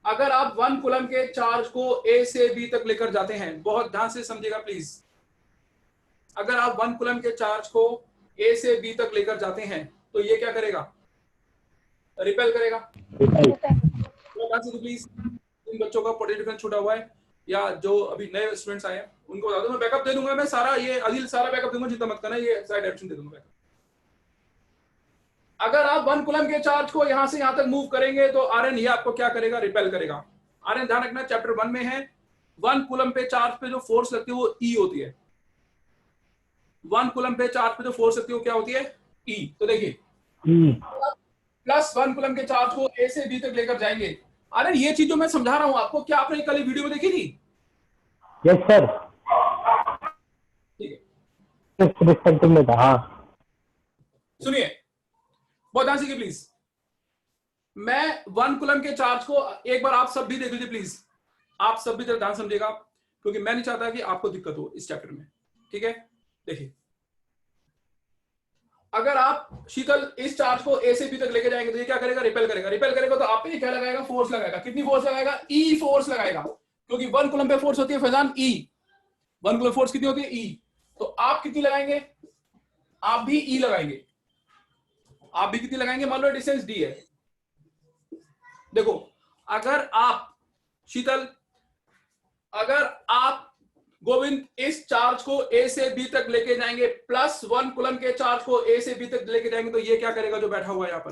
अगर आप 1 कूलम के चार्ज को ए से बी तक लेकर जाते हैं, बहुत ध्यान से समझिएगा प्लीज, अगर आप 1 कूलम के चार्ज को ए से बी तक लेकर जाते हैं तो ये क्या करेगा? रिपेल करेगा। प्लीज इन बच्चों का पोटेंशियल डिफरेंस छूटा हुआ है, या जो अभी नए स्टूडेंट्स आए हैं उनको बता दो, मैं बैकअप दे दूंगा, मैं सारा ये अदिल सारा बैकअप दूंगा, चिंता मत करना, ये साइड डायरेक्शन दे दूंगा बैकअप। अगर आप 1 कूलम के चार्ज को यहां से यहां तक मूव करेंगे तो आर्यन ये आपको क्या करेगा? रिपेल करेगा। आर्यन ध्यान रखना, चैप्टर 1 में है 1 कूलम पे चार्ज पे जो फोर्स लगती है वो ई होती है। 1 कूलम पे चार्ज पे जो फोर्स लगती है वो क्या होती है? ई। तो देखिए प्लस 1 कूलम के चार्ज को ए से बी तक लेकर जाएंगे अरे ये चीज जो मैं समझा रहा हूं आपको, क्या आपने कल वीडियो में देखी थी? यस सर, ठीक है, इस रिस्पेक्टिव में था। हाँ सुनिए बहुत ध्यान से प्लीज। मैं 1 कूलम के चार्ज को एक बार आप सब भी देख लीजिए प्लीज, आप सब भी ध्यान समझिएगा, क्योंकि मैं नहीं चाहता कि आपको दिक्कत हो इस चैप्टर में। ठीक है, देखिए अगर आप शीतल इस चार्ज को ए से बी तक लेके जाएंगे तो ये क्या करेगा? रिपेल करेगा। रिपेल करेगा तो आप पे क्या लगाएगा? फोर्स लगाएगा। कितनी फोर्स लगाएगा? ई फोर्स लगाएगा, क्योंकि 1 कूलम पे फोर्स होती है फैजान ई। 1 कूलम फोर्स कितनी होती है? ई। तो आप कितनी लगाएंगे? आप भी ई लगाएंगे। आप भी कितनी लगाएंगे? मान लो डिस्टेंस डी है। देखो अगर आप शीतल, अगर आप गोविंद इस चार्ज को ए से बी तक लेके जाएंगे, +1 कूलम के चार्ज को ए से बी तक लेके जाएंगे, तो ये क्या करेगा? जो बैठा हुआ है यहाँ पर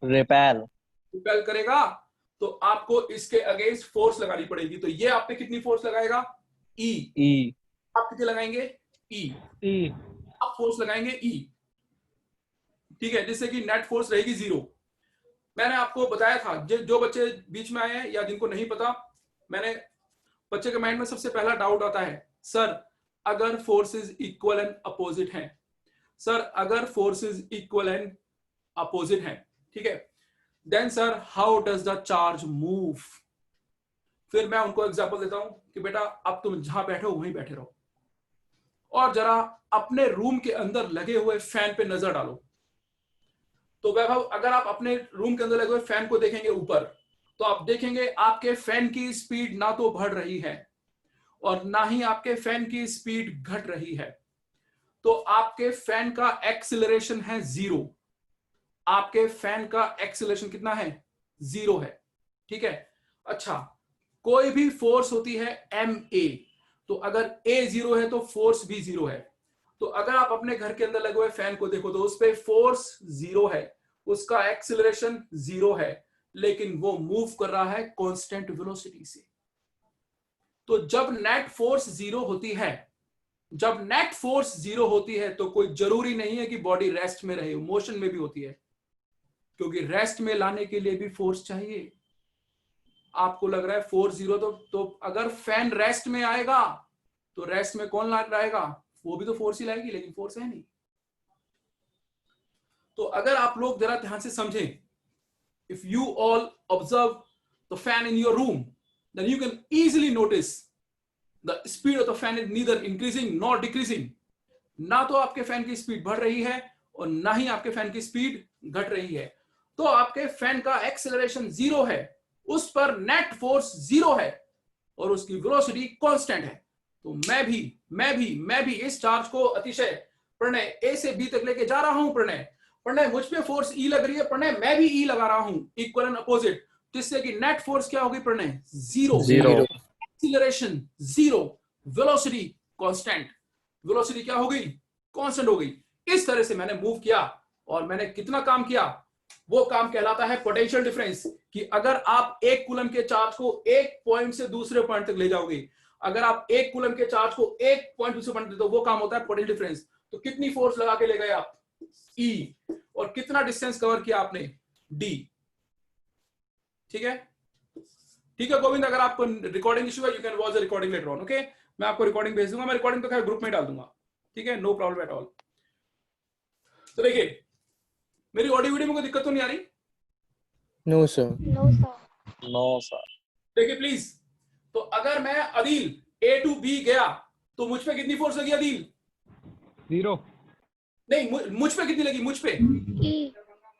रिपेल करेगा। तो आपको इसके अगेंस्ट फोर्स लगानी पड़ेगी। तो ये आप पे कितनी फोर्स लगाएगा? ई। आप कितनी लगाएंगे? ई। आप फोर्स लगाएंगे ई। ठीक है, जिससे कि नेट फोर्स रहेगी 0। मैंने आपको बताया था, जो बच्चे बीच में आए हैं या जिनको नहीं पता, मैंने बच्चे के माइंड में सबसे पहला डाउट आता है, सर अगर फोर्सेस इक्वल एंड अपोजिट हैं, सर अगर फोर्सेस इक्वल एंड अपोजिट हैं, ठीक है, then sir how does the charge move? फिर मैं उनको एग्जांपल देता हूं कि बेटा अब तुम जहां बैठे हो वहीं बैठे रहो और जरा अपने रूम के अंदर लगे हुए फैन पे नजर डालो। तो वैभव अगर आप अपने रूम के अंदर लगे हुए फैन को देखेंगे ऊपर, तो आप देखेंगे आपके फैन की स्पीड ना तो बढ़ रही है और ना ही आपके फैन की स्पीड घट रही है। तो आपके फैन का एक्सीलरेशन है 0। आपके फैन का एक्सीलरेशन कितना है? 0 है। ठीक है, अच्छा कोई भी फोर्स होती है ma, तो अगर a 0 है तो फोर्स भी 0 है। तो अगर आप अपने घर के अंदर लगे हुए फैन को देखो तो उस पे फोर्स 0 है, उसका एक्सीलरेशन 0 है, लेकिन वो मूव कर रहा है कांस्टेंट वेलोसिटी से। तो जब नेट फोर्स 0 होती है, जब नेट फोर्स 0 होती है तो कोई जरूरी नहीं है कि बॉडी रेस्ट में रहे, मोशन में भी होती है, क्योंकि रेस्ट में लाने के लिए भी फोर्स चाहिए। आपको लग रहा है फोर्स 0, तो अगर फैन रेस्ट में आएगा तो रेस्ट में कौन ला रहेगा? वो भी तो फोर्स ही लाएगी, लेकिन फोर्स है नहीं। तो अगर आप लोग जरा ध्यान से समझें, if you all observe the fan in your room, then you can easily notice the speed of the fan is neither increasing nor decreasing. ना तो आपके फैन की स्पीड बढ़ रही है और ना ही आपके फैन की स्पीड घट रही है। तो आपके फैन का एक्सेलरेशन 0 है, उस पर नेट फोर्स 0 है और उसकी वेलोसिटी कांस्टेंट है। तो मैं भी इस चार्ज को अतिशय प्रणय ए से बी तक लेके जा रहा हूं। प्रणय मुझ पे फोर्स ई लग रही है, प्रणय मैं भी ई लगा रहा हूं, इक्वल एंड अपोजिट, जिससे कि नेट फोर्स क्या होगी Pranay? 0। Acceleration 0, velocity constant. Velocity क्या हो गई? कांस्टेंट हो गई। इस तरह से मैंने मूव किया और मैंने कितना काम किया? वो काम कहलाता है पोटेंशियल डिफरेंस। कि अगर आप 1 कूलम के चार्ज को एक पॉइंट से दूसरे पॉइंट तक ले जाओगे, अगर आप 1 कूलम के चार्ज को एक पॉइंट दूसरे पॉइंट, तो वो काम होता है पोटेंशियल डिफरेंस। तो कितनी फोर्स लगा के ले गए आप? E। और कितना डिस्टेंस कवर किया आपने? D। ठीक है, ठीक है गोविंद, अगर आपको रिकॉर्डिंग इशू है, you can watch the recording later on. Okay, मैं आपको रिकॉर्डिंग भेज दूंगा। मैं रिकॉर्डिंग तो खैर ग्रुप में डाल दूंगा, ठीक है, नो प्रॉब्लम एट ऑल। तो देखिए, मेरी ऑडियो वीडियो में कोई दिक्कत तो नहीं आ रही? No sir. No sir. देखिए प्लीज, तो अगर मैं अदील A to B गया तो मुझ पे कितनी फोर्स लगी अदील? 0। नहीं, मुझ पे कितनी लगी? मुझ पे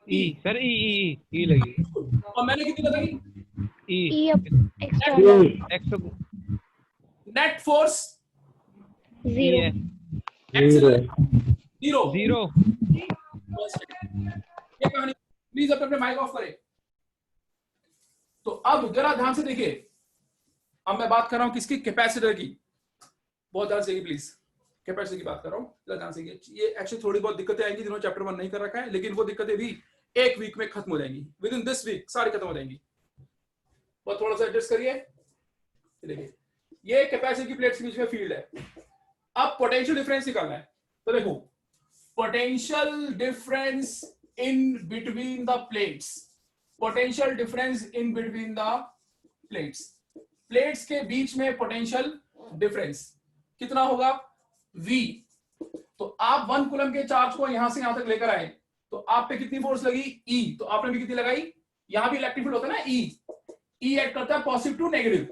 ई सर, ई लगी। और मैंने कितनी लगाई? ई एक्स नेट फोर्स 0। एक्सीलरेशन 0। 0। ये कहानी, प्लीज अपने माइक ऑफ करें। तो अब जरा ध्यान से देखिए, अब मैं बात कर रहा हूं किसकी? कैपेसिटर की। बहुत ध्यान से प्लीज, कैपेसिटर की बात कर रहा हूं, जरा ध्यान से। ये एक्चुअली थोड़ी बहुत दिक्कतें आएंगी जिन्होंने चैप्टर 1 नहीं कर रखा है, लेकिन वो दिक्कतें भी एक वीक में खत्म हो जाएंगी। विद इन दिस वीक सारी खत्म हो जाएंगी। बस थोड़ा सा एडजस्ट करिए। देखिए, ये कैपेसिटर की प्लेट्स के बीच में फील्ड है। अब पोटेंशियल डिफरेंस निकालना है। तो देखो, potential difference in between the plates, potential difference in between the plates, plates के बीच में पोटेंशियल डिफरेंस कितना होगा, V। तो आप 1 कूलम के चार्ज को यहां से यहां तक लेकर आए तो आप पे कितनी फोर्स लगी, E। तो आपने भी कितनी लगाई, यहां भी इलेक्ट्रिक फील्ड होता है ना, E एक्ट करता है पॉजिटिव टू नेगेटिव।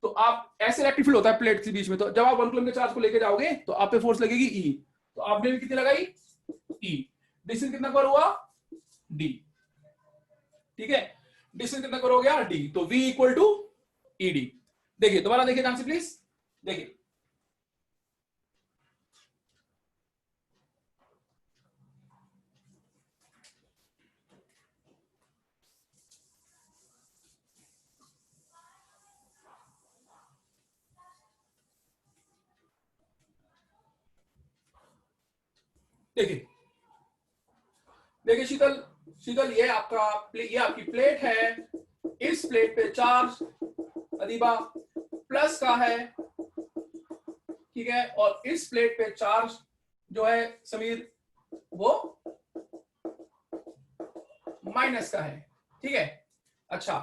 तो आप ऐसे इलेक्ट्रिक फील्ड होता है प्लेट के बीच में, तो जब आप 1 कूलम के चार्ज को लेके जाओगे तो आप पे फोर्स लगेगी E। तो आपने भी कितनी लगाई, E। डिस्टेंस कितना कवर हुआ, D। ठीक है, डिस्टेंस कितना कवर हो गया, D। तो V इक्वल टू ED। देखिए दोबारा देखिए ध्यान से प्लीज, देखिए देखिए देखिए शीतल, शीतल ये आपका ये आपकी प्लेट है, इस प्लेट पे चार्ज अदीबा प्लस का है, ठीक है, और इस प्लेट पे चार्ज जो है समीर वो माइनस का है, ठीक है। अच्छा,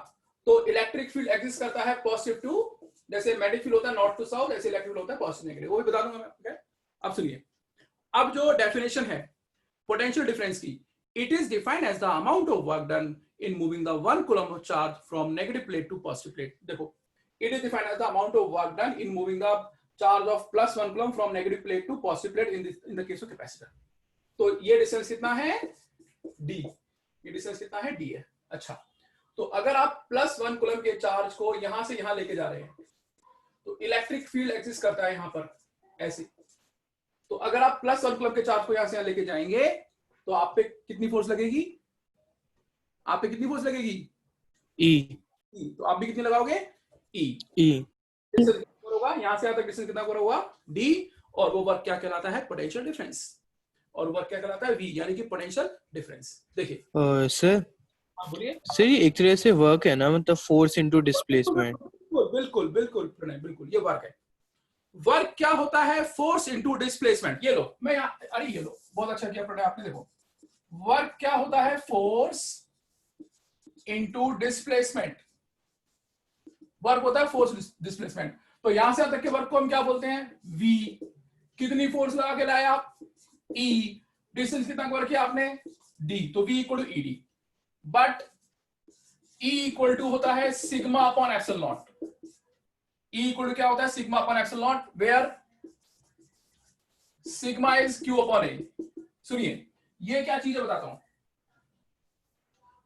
तो इलेक्ट्रिक फील्ड एग्जिस्ट करता है पॉजिटिव टू, जैसे मैग्नेटिक फील्ड होता है नॉर्थ टू साउथ, ऐसे इलेक्ट्रिक फील्ड होता है पॉजिटिव नेगेटिव, वो भी बता दूंगा मैं, ठीक है। अब सुनिए, अब जो डेफिनेशन है पोटेंशियल डिफरेंस की, it is defined as the amount of work done in moving the 1 coulomb of charge from negative plate to positive plate. देखो, it is defined as the amount of work done in moving the charge of plus 1 coulomb from negative plate to positive plate in the case of capacitor. तो ये डिस्टेंस कितना है, D। ये डिस्टेंस कितना है, D है। अच्छा, तो अगर आप प्लस 1 कूलम के चार्ज को यहां से यहां लेके जा रहे हैं तो इलेक्ट्रिक फील्ड एग्जिस्ट करता है यहां पर ऐसे। तो अगर आप प्लस 1 कूलम के चार्ज को यहां से यहां लेके जाएंगे तो आप पे कितनी फोर्स लगेगी, आप पे कितनी फोर्स लगेगी, E। तो आप भी कितनी लगाओगे, E। डिस्टेंस कितना होगा, यहां से यहां तक डिस्टेंस कितना होगा, D। और वो वर्क क्या कहलाता है, पोटेंशियल डिफरेंस। और वर्क क्या कहलाता है, V, यानी कि पोटेंशियल डिफरेंस। देखिए सर, बोलिए सर ये एक तरह से वर्क है ना, मतलब फोर्स इनटू डिस्प्लेसमेंट। बिल्कुल बिल्कुल प्रणय, बिल्कुल ये वर्क है। वर्क क्या होता है, फोर्स इनटू डिस्प्लेसमेंट। ये लो, मैं यहाँ, अरे ये लो, बहुत अच्छा किया प्रणय आपने। देखो वर्क क्या होता है, फोर्स इनटू डिस्प्लेसमेंट। वर्क होता है फोर्स डिस्प्लेसमेंट। तो यहां से तक के वर्क को हम क्या बोलते हैं, V। कितनी फोर्स लगा के लाए आप, E। डिस्टेंस कितना कवर किया आपने, D। तो V equal to ED। But E equal to होता है sigma upon epsilon naught. E equal to क्या होता है, sigma upon epsilon naught, where sigma is Q upon A। सुनिए, ये क्या चीज है बताता हूं।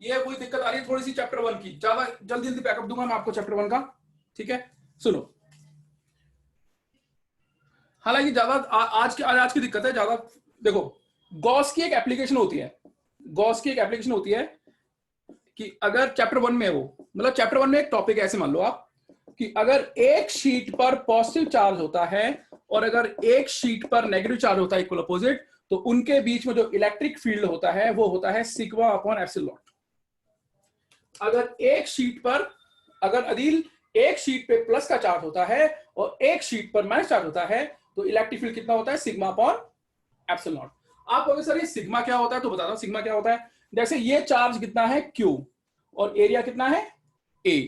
ये कोई दिक्कत आ रही है थोड़ी सी चैप्टर 1 की, ज्यादा जल्दी जल्दी बैकअप दूंगा मैं आपको चैप्टर 1 का, ठीक है। सुनो, हालांकि ज्यादा आज की दिक्कत है ज्यादा। देखो, गॉस की एक एप्लीकेशन होती है, गॉस की एक एप्लीकेशन होती है कि अगर चैप्टर 1 में वो, मतलब चैप्टर 1 में एक टॉपिक ऐसे मान लो आप कि अगर एक शीट पर पॉजिटिव चार्ज होता है और अगर एक शीट पर नेगेटिव चार्ज होता है इक्वल अपोजिट, तो उनके बीच में जो इलेक्ट्रिक फील्ड होता है वो होता है सिग्मा अपॉन एप्सिलॉन नॉट। अगर एक शीट पर, अगर अदील एक शीट पे प्लस का चार्ज होता है और एक शीट पर माइनस चार्ज होता है तो इलेक्ट्रिक फील्ड कितना होता है, सिग्मा अपॉन एप्सिलॉन नॉट। आप कहोगे सर ये सिग्मा क्या होता है, तो बताता हूं सिग्मा क्या होता है। जैसे ये चार्ज कितना है, Q, और एरिया कितना है, A।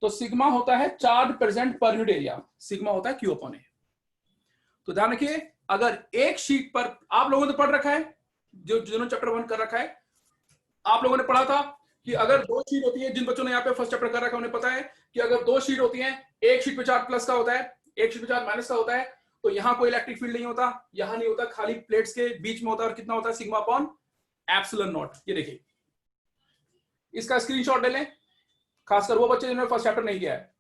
तो सिग्मा होता है चार्ज प्रेजेंट पर यूनिट एरिया, सिग्मा होता है Q अपॉन A। तो ध्यान रखिए, अगर एक शीट पर, आप लोगों ने पढ़ रखा है, जो जिन्होंने चैप्टर 1 कर रखा है, आप लोगों ने पढ़ा था कि अगर 2 शीट होती है, जिन बच्चों ने यहाँ पे फर्स्ट चैप्टर कर रखा है उन्हें पता है कि अगर 2 शीट होती हैं, एक शीट पे चार्ज प्लस का होता है, एक शीट पे चार्ज माइनस का होता है, तो यहां कोई इलेक्ट्रिक फील्ड नहीं होता, यहां नहीं होता, खाली प्लेट्स के बीच में होता है। और कितना होता है, सिग्मा अपॉन एप्सिलॉन नॉट। ये देखिए, इसका स्क्रीनशॉट ले लें, खासकर वो बच्चे जिन्होंने फर्स्ट चैप्टर नहीं किया है।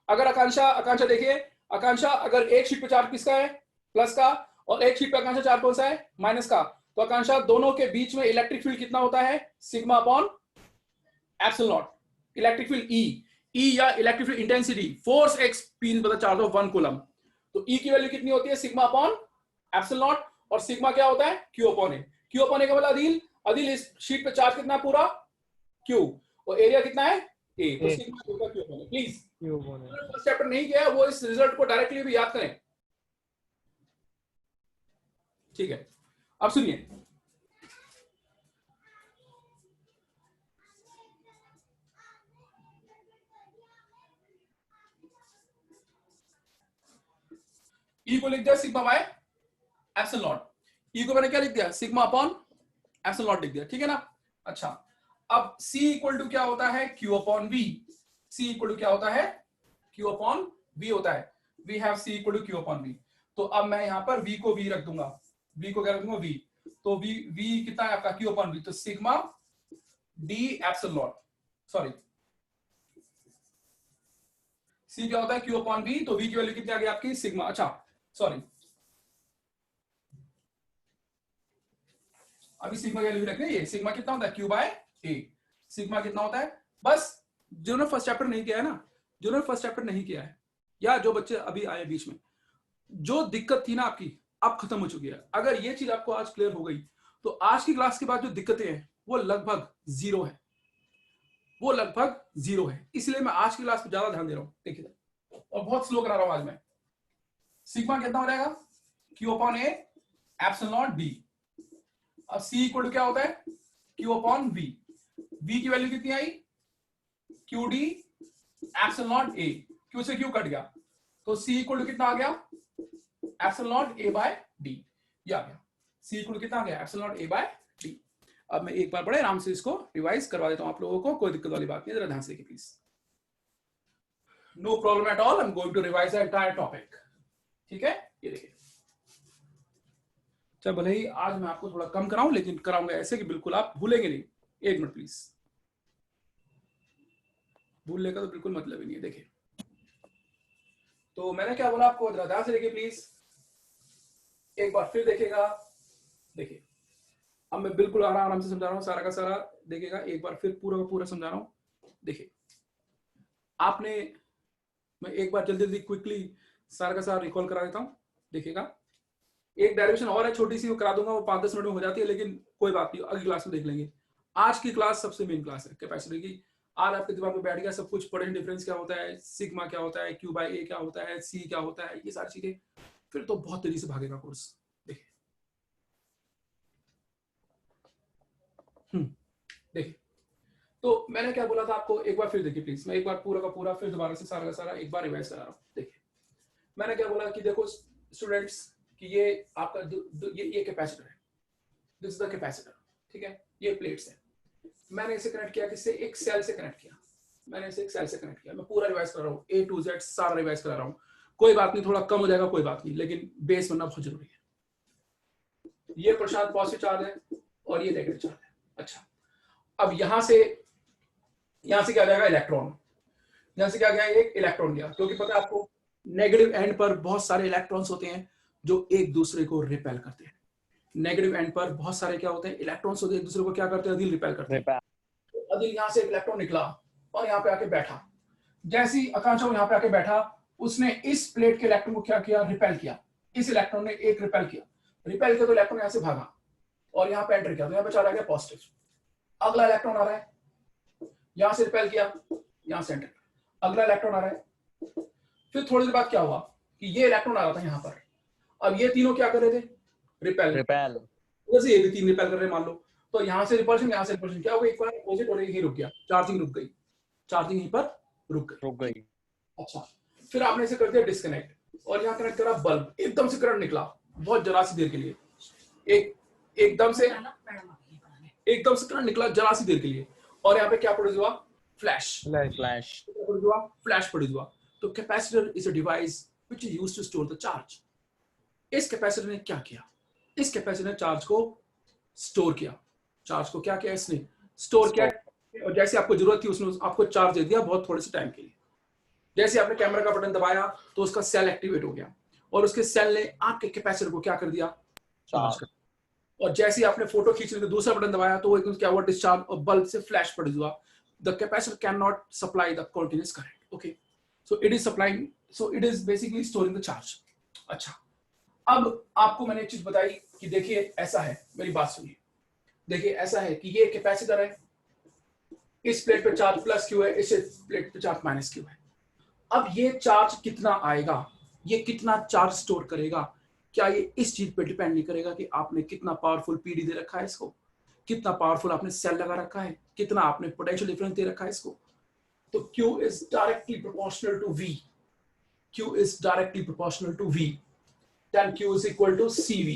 अगर आकांक्षा देखिए, आकांक्षा अगर एक शीट पे चार्ज किसका है, प्लस का, और एक शीट पे आकांक्षा चार्ज कौन सा है, माइनस का, तो आकांक्षा दोनों के बीच में इलेक्ट्रिक फील्ड कितना होता है, sigma upon epsilon not. Electric field E या electric field intensity, force x P the charge of 1 coulomb, तो E की वैल्यू कितनी होती है, सिग्मा अपॉन एप्सिलॉन नॉट। और सिग्मा क्या होता है, Q upon A। Q upon A का मतलब अदील इस शीट पे चार्ज कितना पूरा, Q, और एरिया कितना है, A। तो सिग्मा होगा Q upon A। Please first chapter नहीं किया वो इस रिजल्ट को डायरेक्टली भी याद करें, ठीक है। अब सुनिए, E को लिख दिया sigma by epsilon naught. E को मैंने क्या लिख दिया, सिग्मा अपॉन एप्सिलॉन नॉट लिख दिया, ठीक है ना। अच्छा, अब C इक्वल टू क्या होता है, Q upon V। C equal to क्या होता है, Q अपॉन V होता है। We have C equal to Q upon V। तो अब मैं यहाँ पर V को V रख दूंगा, V को क्या रख दूंगा, V। तो V कितना है आपका, Q अपॉन V। तो sigma D epsilon not, sorry C क्या होता है, Q अपॉन V। तो V की वैल्यू कितनी आ गई आपकी, सिग्मा, अच्छा सॉरी, अभी सिग्मा की वैल्यू रखते हैं, ये सिग्मा कितना होता है, Q बाय A। सिग्मा कितना होता है, बस जिन्होंने फर्स्ट चैप्टर नहीं किया है ना, जिन्होंने फर्स्ट चैप्टर नहीं किया है, या जो बच्चे अभी आए बीच में, जो दिक्कत थी ना आपकी अब खत्म हो चुकी है। अगर ये चीज आपको आज क्लियर हो गई तो आज की क्लास के बाद जो दिक्कतें हैं वो लगभग जीरो है, वो लगभग जीरो है। इसलिए मैं आज की क्लास पे ज्यादा ध्यान दे रहा हूं, देखिए, और बहुत स्लो करा रहा हूं आज मैं। सिग्मा कितना हो जाएगा, Q upon A epsilon naught D। अब C इक्वल टू क्या होता है, Q अपॉन V। V की वैल्यू कितनी आई, QD epsilon naught A। Q से Q कट गया तो C इक्वल टू कितना आ गया, epsilon naught A by D। ये आ गया, C इक्वल टू कितना आ गया, epsilon naught A by D। अब मैं एक बार बड़े आराम से इसको रिवाइज करवा देता हूं आप लोगों को, कोई दिक्कत वाली बात नहीं, जरा ध्यान से देखिए please. No problem at all, I am going to revise the entire topic, ठीक है। ये देखिए, चाहे भले ही आज मैं आपको थोड़ा कम कराऊं, लेकिन कराऊंगा ऐसे कि बिल्कुल आप भूलेंगे नहीं। एक मिनट प्लीज, भूलने का तो बिल्कुल मतलब ही नहीं है। देखिए, तो मैंने क्या बोला आपको, ध्यान से देखिए प्लीज, एक बार फिर देखिएगा। देखिए, अब मैं बिल्कुल आराम से समझा रहा हूं, सारा का सारा देखिएगा, एक बार फिर पूरा का पूरा समझा रहा हूं। देखिए, आपने, मैं एक बार जल्दी जल्दी क्विकली सारा का सारा रिकॉल करा देता हूं। देखिएगा, एक डेरिवेशन और है छोटी सी, वो करा दूंगा, वो 5-10 मिनट में हो जाती है, लेकिन कोई बात नहीं, अगली क्लास में देख लेंगे। आज की क्लास सबसे मेन क्लास है कैपेसिटर की। आज आपके दिमाग में बैठ गया सब कुछ, पोटेंशियल डिफरेंस क्या होता है, सिग्मा क्या होता है, Q बाय A क्या होता है, C क्या होता है, ये सारी चीजें, फिर तो बहुत तेजी से भागेगा कोर्स। देखिए, देखिए, तो मैंने क्या बोला था आपको, एक बार फिर देखिए प्लीज, मैं एक बार पूरा का पूरा फिर दोबारा से सारा का सारा एक बार रिवाइज करा रहा हूं। देखिए, मैंने क्या बोला कि देखो स्टूडेंट्स, कि ये आपका ये कैपेसिटर है, दिस इज द कैपेसिटर, ठीक है। ये प्लेट्स है, मैंने इसे कनेक्ट किया किससे, एक सेल से कनेक्ट किया, मैंने इसे एक सेल से कनेक्ट किया। मैं पूरा रिवाइज कर रहा हूँ, A to Z सारा रिवाइज करा रहा हूँ। कोई बात नहीं, थोड़ा कम हो जाएगा, कोई बात नहीं, लेकिन बेस बनना बहुत जरूरी है। ये प्रशांत पॉजिटिव चार्ज है और ये नेगेटिव चार्ज है। अच्छा, अब यहां से क्या जाएगा, इलेक्ट्रॉन। यहां से क्या गया, एक इलेक्ट्रॉन गया, क्योंकि पता है आपको नेगेटिव एंड पर बहुत सारे इलेक्ट्रॉन्स होते हैं जो एक दूसरे को रिपेल करते हैं। नेगेटिव एंड पर बहुत सारे क्या होते हैं, इलेक्ट्रॉन्स होते हैं, एक दूसरे को क्या करते हैं, अदिल रिपेल करते हैं। तो अदिल यहाँ से एक इलेक्ट्रॉन निकला और यहाँ पे आके बैठा। जैसे ही आकांक्षा यहाँ पे आके बैठा, उसने इस प्लेट के इलेक्ट्रॉन को क्या किया, रिपेल किया। इस इलेक्ट्रॉन ने एक रिपेल किया, रिपेल किया तो इलेक्ट्रॉन यहाँ से भागा और यहाँ पे एंटर किया, तो यहाँ पे चला गया पॉजिटिव। अगला इलेक्ट्रॉन आ रहा है, यहाँ से रिपेल किया, यहाँ से एंटर, अगला इलेक्ट्रॉन आ रहा है। फिर थोड़ी देर बाद क्या हुआ कि ये इलेक्ट्रॉन आ रहा था यहाँ पर, अब ये तीनों क्या कर रहे थे, रिपेल। जैसे ये भी तीन रिपेल कर रहे हैं मान लो, तो यहाँ से रिपल्शन, यहाँ से रिपल्शन, क्या हो गया, एक बार अपोजिट हो रही है, रुक गया, चार्जिंग रुक गई, चार्जिंग यहीं पर रुक गई। अच्छा, फिर आपने इसे कर दिया डिस्कनेक्ट और यहाँ कनेक्ट करा बल्ब, एकदम से करंट निकला बहुत जरा सी देर के लिए, एकदम से करंट निकला जरा सी देर के लिए, और यहाँ पे क्या प्रोड्यूस हुआ, फ्लैश प्रोड्यूस हुआ। तो capacitor is a device which is used to store the charge. इस कैपेसिटर ने क्या किया, इस कैपेसिटर ने चार्ज को स्टोर किया। चार्ज को क्या किया, इसने स्टोर किया, और जैसे आपको जरूरत थी उसने आपको चार्ज दे दिया बहुत थोड़े से टाइम के लिए। जैसे आपने कैमरा का बटन दबाया तो उसका सेल एक्टिवेट हो गया और उसके सेल ने आपके कैपेसिटर को क्या कर दिया, चार्ज कर। और जैसे ही आपने फोटो खींचने का दूसरा बटन दबाया तो वो एकदम क्या हुआ, डिस्चार्ज, और बल्ब से फ्लैश प्रोड्यूस हुआ। The capacitor can not supply the continuous current, okay, so it is supplying, so it is basically storing the charge. अच्छा, अब आपको मैंने एक चीज बताई कि देखिए ऐसा है, मेरी बात सुनिए, देखिए ऐसा है कि ये कैपेसिटर है, इस प्लेट पे चार्ज प्लस क्यू है, इस प्लेट पे चार्ज माइनस क्यू है। अब ये चार्ज कितना आएगा, ये कितना चार्ज स्टोर करेगा, क्या ये इस चीज पे डिपेंड नहीं करेगा कि आपने कितना पावरफुल पीडी दे रखा है इसको, कितना पावरफुल आपने सेल लगा रखा है, कितना आपने पोटेंशियल डिफरेंस दे रखा है इसको। तो Q is directly proportional to V, Q is directly proportional to V। tan q is equal to cv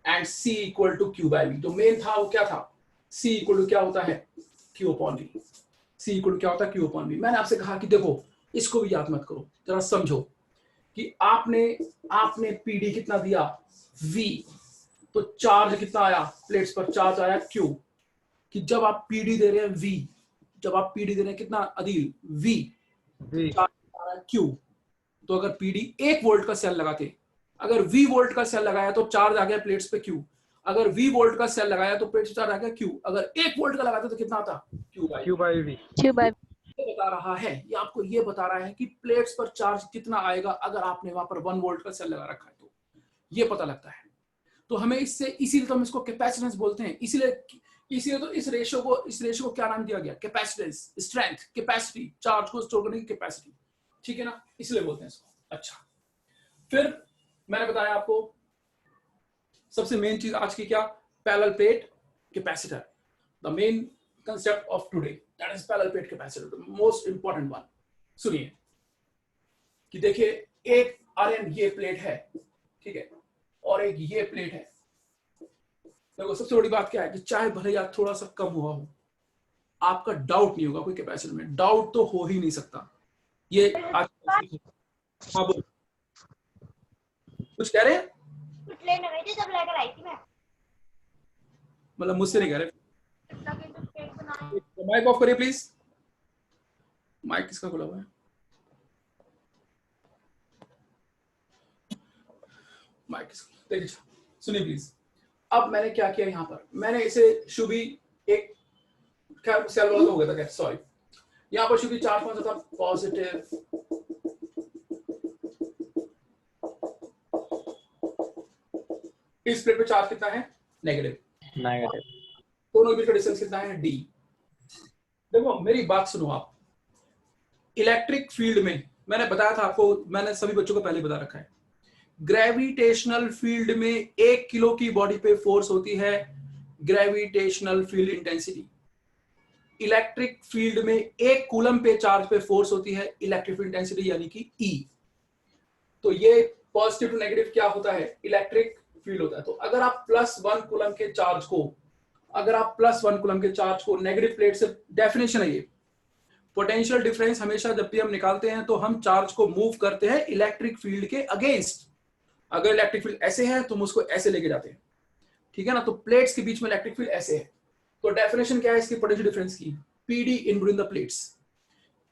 and c equal to q by v। जो मेन था वो क्या था, c equal to क्या होता है, q upon v। c equal to क्या होता है, q upon v। मैंने आपसे कहा कि देखो इसको भी याद मत करो, जरा समझो कि आपने pd कितना दिया v, तो चार्ज कितना आया प्लेट्स पर, चार्ज आया q, कि जब आप pd दे रहे हैं v, जब आप pd दे रहे हैं कितना अदील v, चार्ज आ रहा है q, तो अगर pd 1 वोल्ट का सेल लगाते, अगर v वोल्ट का सेल लगाया तो चार्ज आ गया प्लेट्स पे q, अगर v वोल्ट का सेल लगाया तो प्लेट्स पे चार्ज आ गया q, अगर 1 वोल्ट का लगाते तो कितना आता, q by v। ये बता रहा है, ये आपको ये बता रहा है कि प्लेट्स पर चार्ज कितना आएगा अगर आपने वहां पर 1 वोल्ट का सेल लगा रखा है, तो ये पता लगता है। तो हमें इससे, इसीलिए तो हम इसको कैपेसिटेंस बोलते हैं, इसीलिए तो इस रेशियो को क्या नाम दिया गया, कैपेसिटेंस, स्ट्रेंथ, कैपेसिटी, चार्ज को स्टोर करने की कैपेसिटी, ठीक है ना, इसलिए बोलते हैं इसको। अच्छा, फिर मैंने बताया आपको सबसे मेन चीज आज की क्या, parallel plate capacitor, the main concept of today, that is parallel plate capacitor, the most important one. सुनिए कि देखिए एक आयरन ये प्लेट है, ठीक है, और एक ये प्लेट है। देखो सबसे बड़ी बात क्या है कि चाहे भले या थोड़ा सा कम हुआ हो, आपका डाउट नहीं होगा कोई कैपेसिटर में, डाउट तो हो ही नहीं सकता। ये आज हाँ बोल, कुछ कह रहे हैं, मतलब मुझसे नहीं कह रहे। माइक ऑफ करिए प्लीज, माइक किसका खुला हुआ है, माइक देखिए, सुनिए प्लीज। अब मैंने क्या किया यहाँ पर, मैंने इसे शुभी एक खैर सेल वाला हो गया था, खैर सॉरी, यहाँ पर शुभी चार्ज कौन सा था, पॉजिटिव, इस प्लेट पे चार्ज कितना है, नेगेटिव, दोनों के बीच का डिस्टेंस कितना है, d। देखो मेरी बात सुनो आप, इलेक्ट्रिक फील्ड में मैंने बताया था आपको, मैंने सभी बच्चों को पहले बता रखा है, ग्रेविटेशनल फील्ड में 1 किलो की बॉडी पे फोर्स होती है gravitational field intensity. Electric field में 1 कूलम पे चार्ज पे फोर्स होती है इलेक्ट्रिक फील्ड इंटेंसिटी, यानी कि E। तो ये पॉजिटिव टू नेगेटिव क्या होता है, इलेक्ट्रिक फील्ड होता है। तो अगर आप +1 कूलम के चार्ज को, अगर आप +1 कूलम के चार्ज को नेगेटिव प्लेट से, डेफिनेशन है ये, पोटेंशियल डिफरेंस हमेशा जब भी हम निकालते हैं तो हम चार्ज को मूव करते हैं इलेक्ट्रिक फील्ड के अगेंस्ट। अगर इलेक्ट्रिक फील्ड ऐसे है तो हम उसको ऐसे लेके जाते हैं, ठीक है ना, तो प्लेट्स के बीच में इलेक्ट्रिक फील्ड ऐसे है। तो डेफिनेशन क्या है इसकी पोटेंशियल डिफरेंस की, PD in between the plates,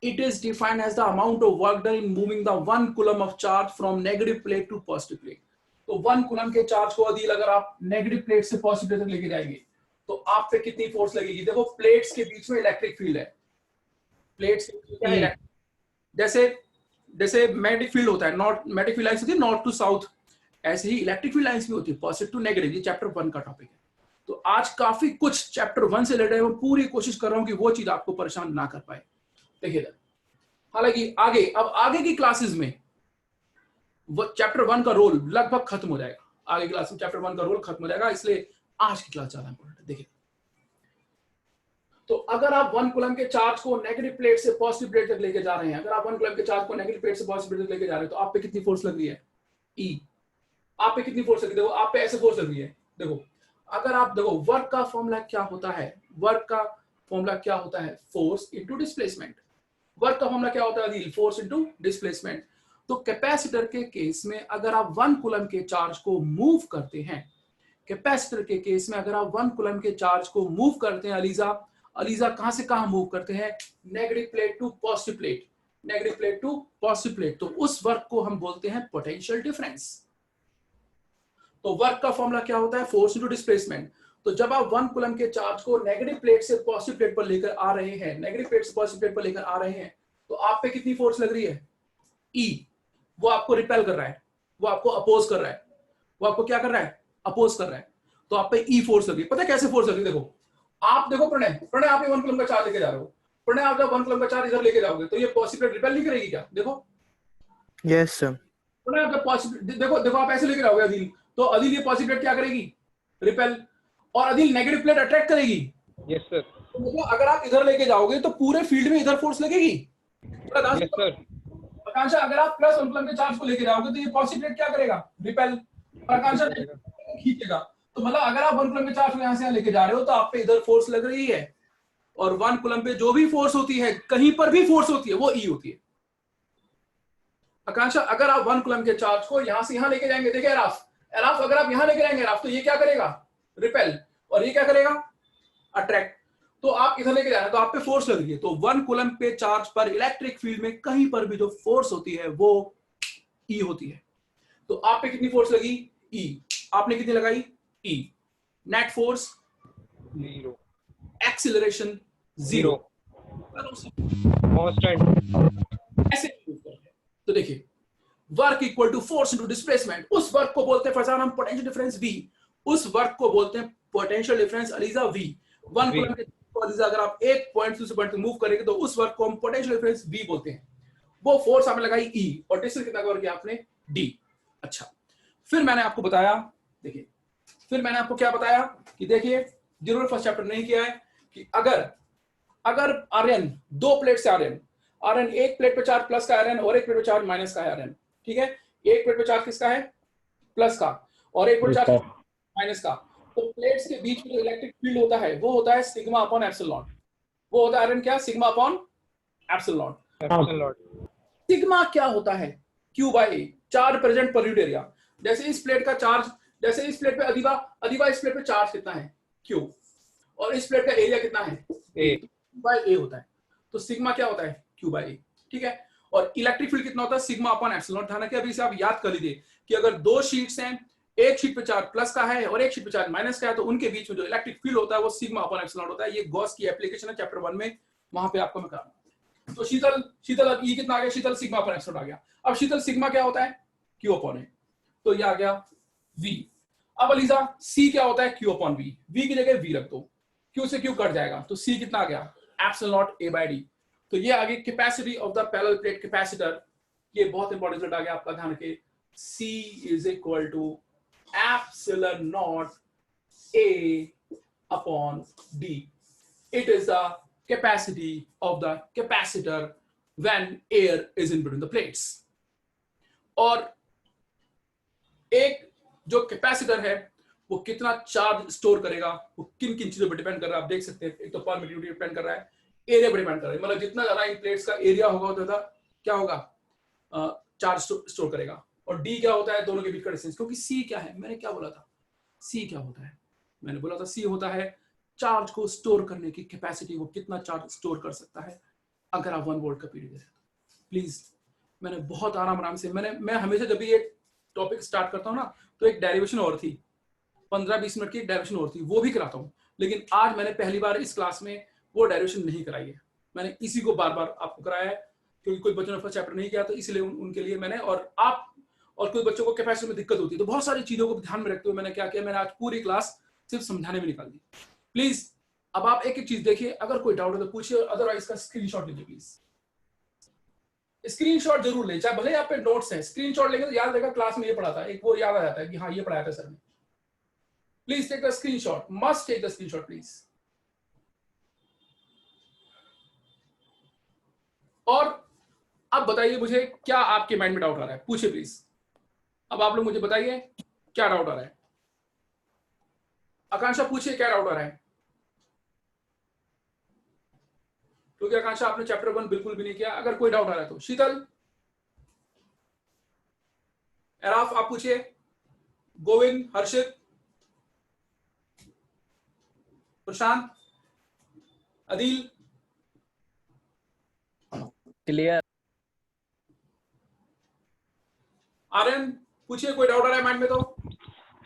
it is defined as the amount of work done in moving the 1 coulomb of charge from negative plate to positive plate। तो 1 कूलम के चार्ज को अदील अगर आप नेगेटिव प्लेट से पॉजिटिव प्लेट तक लेके जाएंगे तो आप पे कितनी फोर्स लगेगी। देखो प्लेट्स के बीच में इलेक्ट्रिक फील्ड है, प्लेट्स के बीच में इलेक्ट्रिक, जैसे मैग्नेटिक फील्ड होता है, नॉर्थ मैग्नेटिक फील्ड लाइंस होती है नॉर्थ टू साउथ, ऐसे ही इलेक्ट्रिक फील्ड लाइंस भी होती है पॉजिटिव टू नेगेटिव। ये चैप्टर 1 का टॉपिक है। तो आज काफी कुछ चैप्टर 1 से रिलेटेड मैं पूरी कोशिश कर रहा हूं कि वो चीज आपको परेशान ना कर पाए। देखिए हालांकि आगे, अब आगे की क्लासेस में वो चैप्टर 1 का रोल लगभग खत्म हो जाएगा, आगे क्लास में चैप्टर 1 का रोल खत्म हो जाएगा, इसलिए आज की क्लास ज्यादा इंपॉर्टेंट है। देखिए तो अगर आप 1 कूलम के चार्ज को नेगेटिव प्लेट से पॉजिटिव प्लेट तक लेके जा रहे हैं, अगर आप 1 कूलम के चार्ज को नेगेटिव प्लेट से पॉजिटिव प्लेट तक लेके जा रहे हैं तो आप पे कितनी फोर्स लग रही है, E। आप पे कितनी फोर्स लग रही है, देखो आप पे ऐसे फोर्स लग रही है। देखो अगर आप देखो वर्क का फॉर्मूला क्या होता है, वर्क का फॉर्मूला क्या होता है, फोर्स इनटू डिस्प्लेसमेंट। वर्क का फॉर्मूला क्या होता है, फोर्स इनटू डिस्प्लेसमेंट। तो कैपेसिटर के केस में अगर आप 1 कूलम के चार्ज को मूव करते हैं, कैपेसिटर के केस में अगर आप 1 कूलम के चार्ज को मूव करते हैं, अलीजा कहां से कहां मूव करते हैं, negative plate to positive plate, negative plate to positive plate, तो उस वर्क को हम बोलते हैं पोटेंशियल डिफरेंस। तो वर्क का फॉर्मूला क्या होता है, फोर्स इनटू डिस्प्लेसमेंट। तो जब आप 1 कूलम के चार्ज को नेगेटिव प्लेट से पॉजिटिव प्लेट पर लेकर आ रहे हैं, नेगेटिव प्लेट से पॉजिटिव प्लेट पर लेकर आ रहे हैं, तो आप पे कितनी फोर्स लग रही है, E। वो आपको रिपेल कर रहा है, वो आपको अपोज कर रहा है, वो आपको क्या कर रहा है, अपोज कर रहा है, तो आप पे E फोर्स लग रही है। पता है कैसे फोर्स लग रही है, देखो आप देखो प्रणय आप 1 कूलम का चार्ज लेके जा रहे हो, प्रणय आप जब 1 कूलम का चार्ज इधर लेके जाओगे तो ये पॉजिटिव प्लेट रिपेल नहीं करेगी क्या, देखो यस सर। प्रणय आप जब पॉजिटिव, देखो आप ऐसे लेके जाओगे अदील, तो अदील ये पॉजिटिव प्लेट क्या करेगी, रिपेल, और अदील नेगेटिव प्लेट अट्रैक्ट करेगी। Yes sir. तो मतलब अगर आप इधर लेके जाओगे तो पूरे फील्ड में इधर फोर्स लगेगी। Yes sir. आकांक्षा अगर आप +1 कूलम के चार्ज को लेके जाओगे तो ये पॉजिटिव प्लेट क्या करेगा, रिपेल, आकांक्षा खींचेगा, तो मतलब अगर आप 1 कूलम के चार्ज को यहाँ से यहाँ लेके जा रहे हो तो आप पे इधर फोर्स लग रही है, और 1 कूलम पे जो भी फोर्स होती है, कहीं पर भी फोर्स होती है, वो ई होती है। आकांक्षा अगर आप 1 कूलम के चार्ज को यहां से यहां लेके जाएंगे, देखिए एराफ अगर आप यहां लेके जाएंगे एराफ, तो ये क्या करेगा, रिपेल, और ये क्या करेगा, अट्रैक्ट। तो आप इधर लेके जा रहे हैं तो आप पे फोर्स लग रही है, तो 1 कूलम पे चार्ज पर इलेक्ट्रिक फील्ड में कहीं पर भी जो फोर्स होती है वो ई होती है। तो आप पे कितनी फोर्स लगी, ई, आपने कितनी लगाई, ई, नेट फोर्स 0, एक्सीलरेशन 0, कांस्टेंट। ऐसे तो देखिए work equal to force into displacement, उस वर्क को बोलते हैं फरजान हम पोटेंशियल डिफरेंस V, उस वर्क को बोलते हैं पोटेंशियल डिफरेंस अलीजा V। 1 कूलम के अलीजा अगर आप एक पॉइंट से दूसरे पॉइंट तक मूव करेंगे तो उस वर्क को हम पोटेंशियल डिफरेंस V बोलते हैं। वो फोर्स आपने लगाई E और डिस्टेंस कितना कवर किया आपने, D। अच्छा, फिर मैंने आपको बताया, देखिए फिर मैंने आपको क्या बताया कि देखिए जिन्होंने फर्स्ट चैप्टर नहीं किया है कि अगर Rn, दो प्लेट से Rn एक प्लेट पे चार्ज प्लस का Rn और एक प्लेट पे चार्ज माइनस का Rn, ठीक है, एक प्लेट पे चार्ज किसका है, प्लस का, और एक प्लेट चार्ज माइनस का, तो प्लेट्स के बीच में जो इलेक्ट्रिक फील्ड होता है वो होता है सिग्मा अपॉन एप्सिलॉन, वो होता है Rn क्या, सिग्मा अपॉन एप्सिलॉन। सिग्मा क्या होता है, Q by A, charge present पर यूनिट एरिया। जैसे इस प्लेट का चार्ज, जैसे इस प्लेट पे अधिवा इस प्लेट पे चार्ज कितना है, Q, और इस प्लेट का एरिया कितना है, A बाय A होता है, तो सिग्मा क्या होता है, Q बाय A, ठीक है। और इलेक्ट्रिक फील्ड कितना होता है, सिग्मा अपॉन एप्सिलॉन। ध्यान रखिए, अभी से आप याद कर लीजिए कि अगर दो शीट्स हैं, एक शीट पे चार्ज प्लस का है और एक शीट पे चार्ज माइनस का है, तो उनके बीच में जो इलेक्ट्रिक फील्ड होता है वो सिग्मा अपॉन एप्सिलॉन होता है। ये गॉस की एप्लीकेशन है चैप्टर 1 में, वहां पे आपको मैं कराऊंगा। तो शीतल अब ये कितना आ गया, शीतल सिग्मा अपॉन एप्सिलॉन आ गया। अब शीतल सिग्मा क्या होता है, Q अपॉन A, तो ये आ गया V। अब अलीजा C क्या होता है, Q अपॉन V, V की जगह V रख दो, Q से Q कट जाएगा, तो C कितना आ गया, epsilon naught A by D। तो ये आगे capacity of the parallel plate capacitor, ये बहुत इंपॉर्टेंट रिजल्ट आ गया आपका, ध्यान रखिए, C is equal to epsilon naught A upon D। It is the capacity of the capacitor when air is in between the plates। और एक जो कैपेसिटर है वो कितना चार्ज स्टोर करेगा, वो किन किन चीजों पर डिपेंड कर रहा है, आप देख सकते हैं। एक तो परमिटिविटी डिपेंड कर रहा है, एरिया पर डिपेंड कर रहा है, मतलब जितना ज्यादा इन प्लेट्स का एरिया होगा उतना क्या होगा, चार्ज स्टोर करेगा। और डी क्या होता है, दोनों के बीच का डिस्टेंस। क्योंकि सी क्या है, मैंने क्या बोला था, सी क्या होता है, मैंने बोला था सी होता है चार्ज को स्टोर करने की कैपेसिटी, वो कितना चार्ज स्टोर कर सकता है अगर आप 1 वोल्ट का पीरियड दे रहे हो। प्लीज, मैंने बहुत आराम से मैं हमेशा जब भी ये टॉपिक स्टार्ट करता हूँ ना, तो एक डेरिवेशन और थी, 15-20 मिनट की एक डेरिवेशन और थी, वो भी कराता हूँ। लेकिन आज मैंने पहली बार इस क्लास में वो डेरिवेशन नहीं कराई है, मैंने इसी को बार बार आपको कराया है, क्योंकि कोई बच्चों ने फर्स्ट चैप्टर नहीं किया, तो इसलिए उनके लिए मैंने, और कोई बच्चों को कैपेसिटी में दिक्कत होती है, तो बहुत सारी चीजों को ध्यान में रखते हुए मैंने क्या किया, मैंने आज पूरी क्लास सिर्फ समझाने में निकाल दी। प्लीज अब आप एक एक चीज देखिए, अगर कोई डाउट है तो पूछिए, अदरवाइज का स्क्रीनशॉट लीजिए प्लीज। स्क्रीनशॉट जरूर ले, चाहे भले आप पे नोट्स हैं, स्क्रीनशॉट लेंगे तो याद रहेगा क्लास में ये पढ़ा था, एक वो याद आ जाता है कि हाँ ये पढ़ाया था सर ने। Please take the screenshot, must take the screenshot please. और अब बताइए मुझे क्या आपके माइंड में डाउट आ रहा है, पूछिए प्लीज। अब आप लोग मुझे बताइए क्या डाउट आ रहा है। आकांक्षा पूछिए क्या डाउट आ रहा है, क्योंकि आकांक्षा आपने चैप्टर 1 बिल्कुल भी नहीं किया। अगर कोई डाउट आ रहा है तो शीतल, एराफ आप पूछिए, गोविंद, हर्षित, प्रशांत, अदील, क्लियर। आर्यन पूछिए, कोई डाउट आ रहा है माइंड में तो।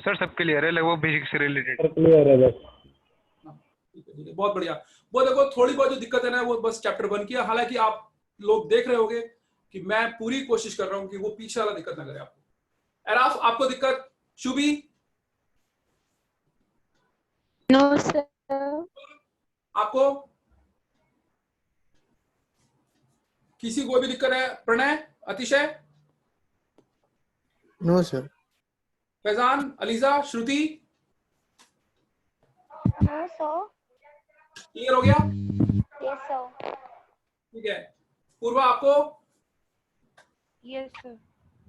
सर सब क्लियर है, लगभग बेसिक से रिलेटेड। क्लियर है बस। बहुत बढ़िया। वो देखो थोड़ी बहुत जो दिक्कत है ना, वो बस चैप्टर 1 की है। हालांकि आप लोग देख रहे होंगे कि मैं पूरी कोशिश कर रहा हूं कि वो पीछे वाला दिक्कत ना करे आपको। एराफ आपको दिक्कत, शुभी नो सर। आपको किसी को भी दिक्कत है, प्रणय, अतिशय, नो सर। फैजान, अलीजा, श्रुति, नो सर। क्लियर हो गया? Yes sir. ठीक है। पूर्वा आपको? Yes sir.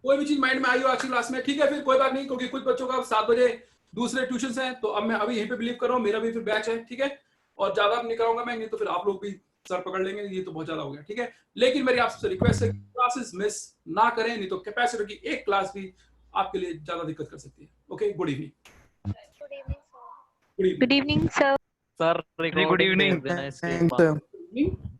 कोई भी चीज माइंड में आई हो आज की क्लास में, ठीक है, फिर कोई बात नहीं, क्योंकि कुछ बच्चों का 7 बजे दूसरे ट्यूशन हैं, तो अब मैं अभी यहीं पे बिलीव कर रहा हूँ, मेरा भी फिर बैच है, ठीक है, और ज्यादा नहीं कराऊंगा मैं, नहीं तो फिर आप लोग भी सर पकड़ लेंगे, ये तो बहुत ज्यादा हो गया, ठीक है। लेकिन मेरी आपसे रिक्वेस्ट है, क्लासेस मिस ना करें, नहीं तो कैपेसिटर की एक क्लास भी आपके लिए ज्यादा दिक्कत कर सकती है। Okay, good evening. Good evening sir Very good evening. Thanks, sir. Evening.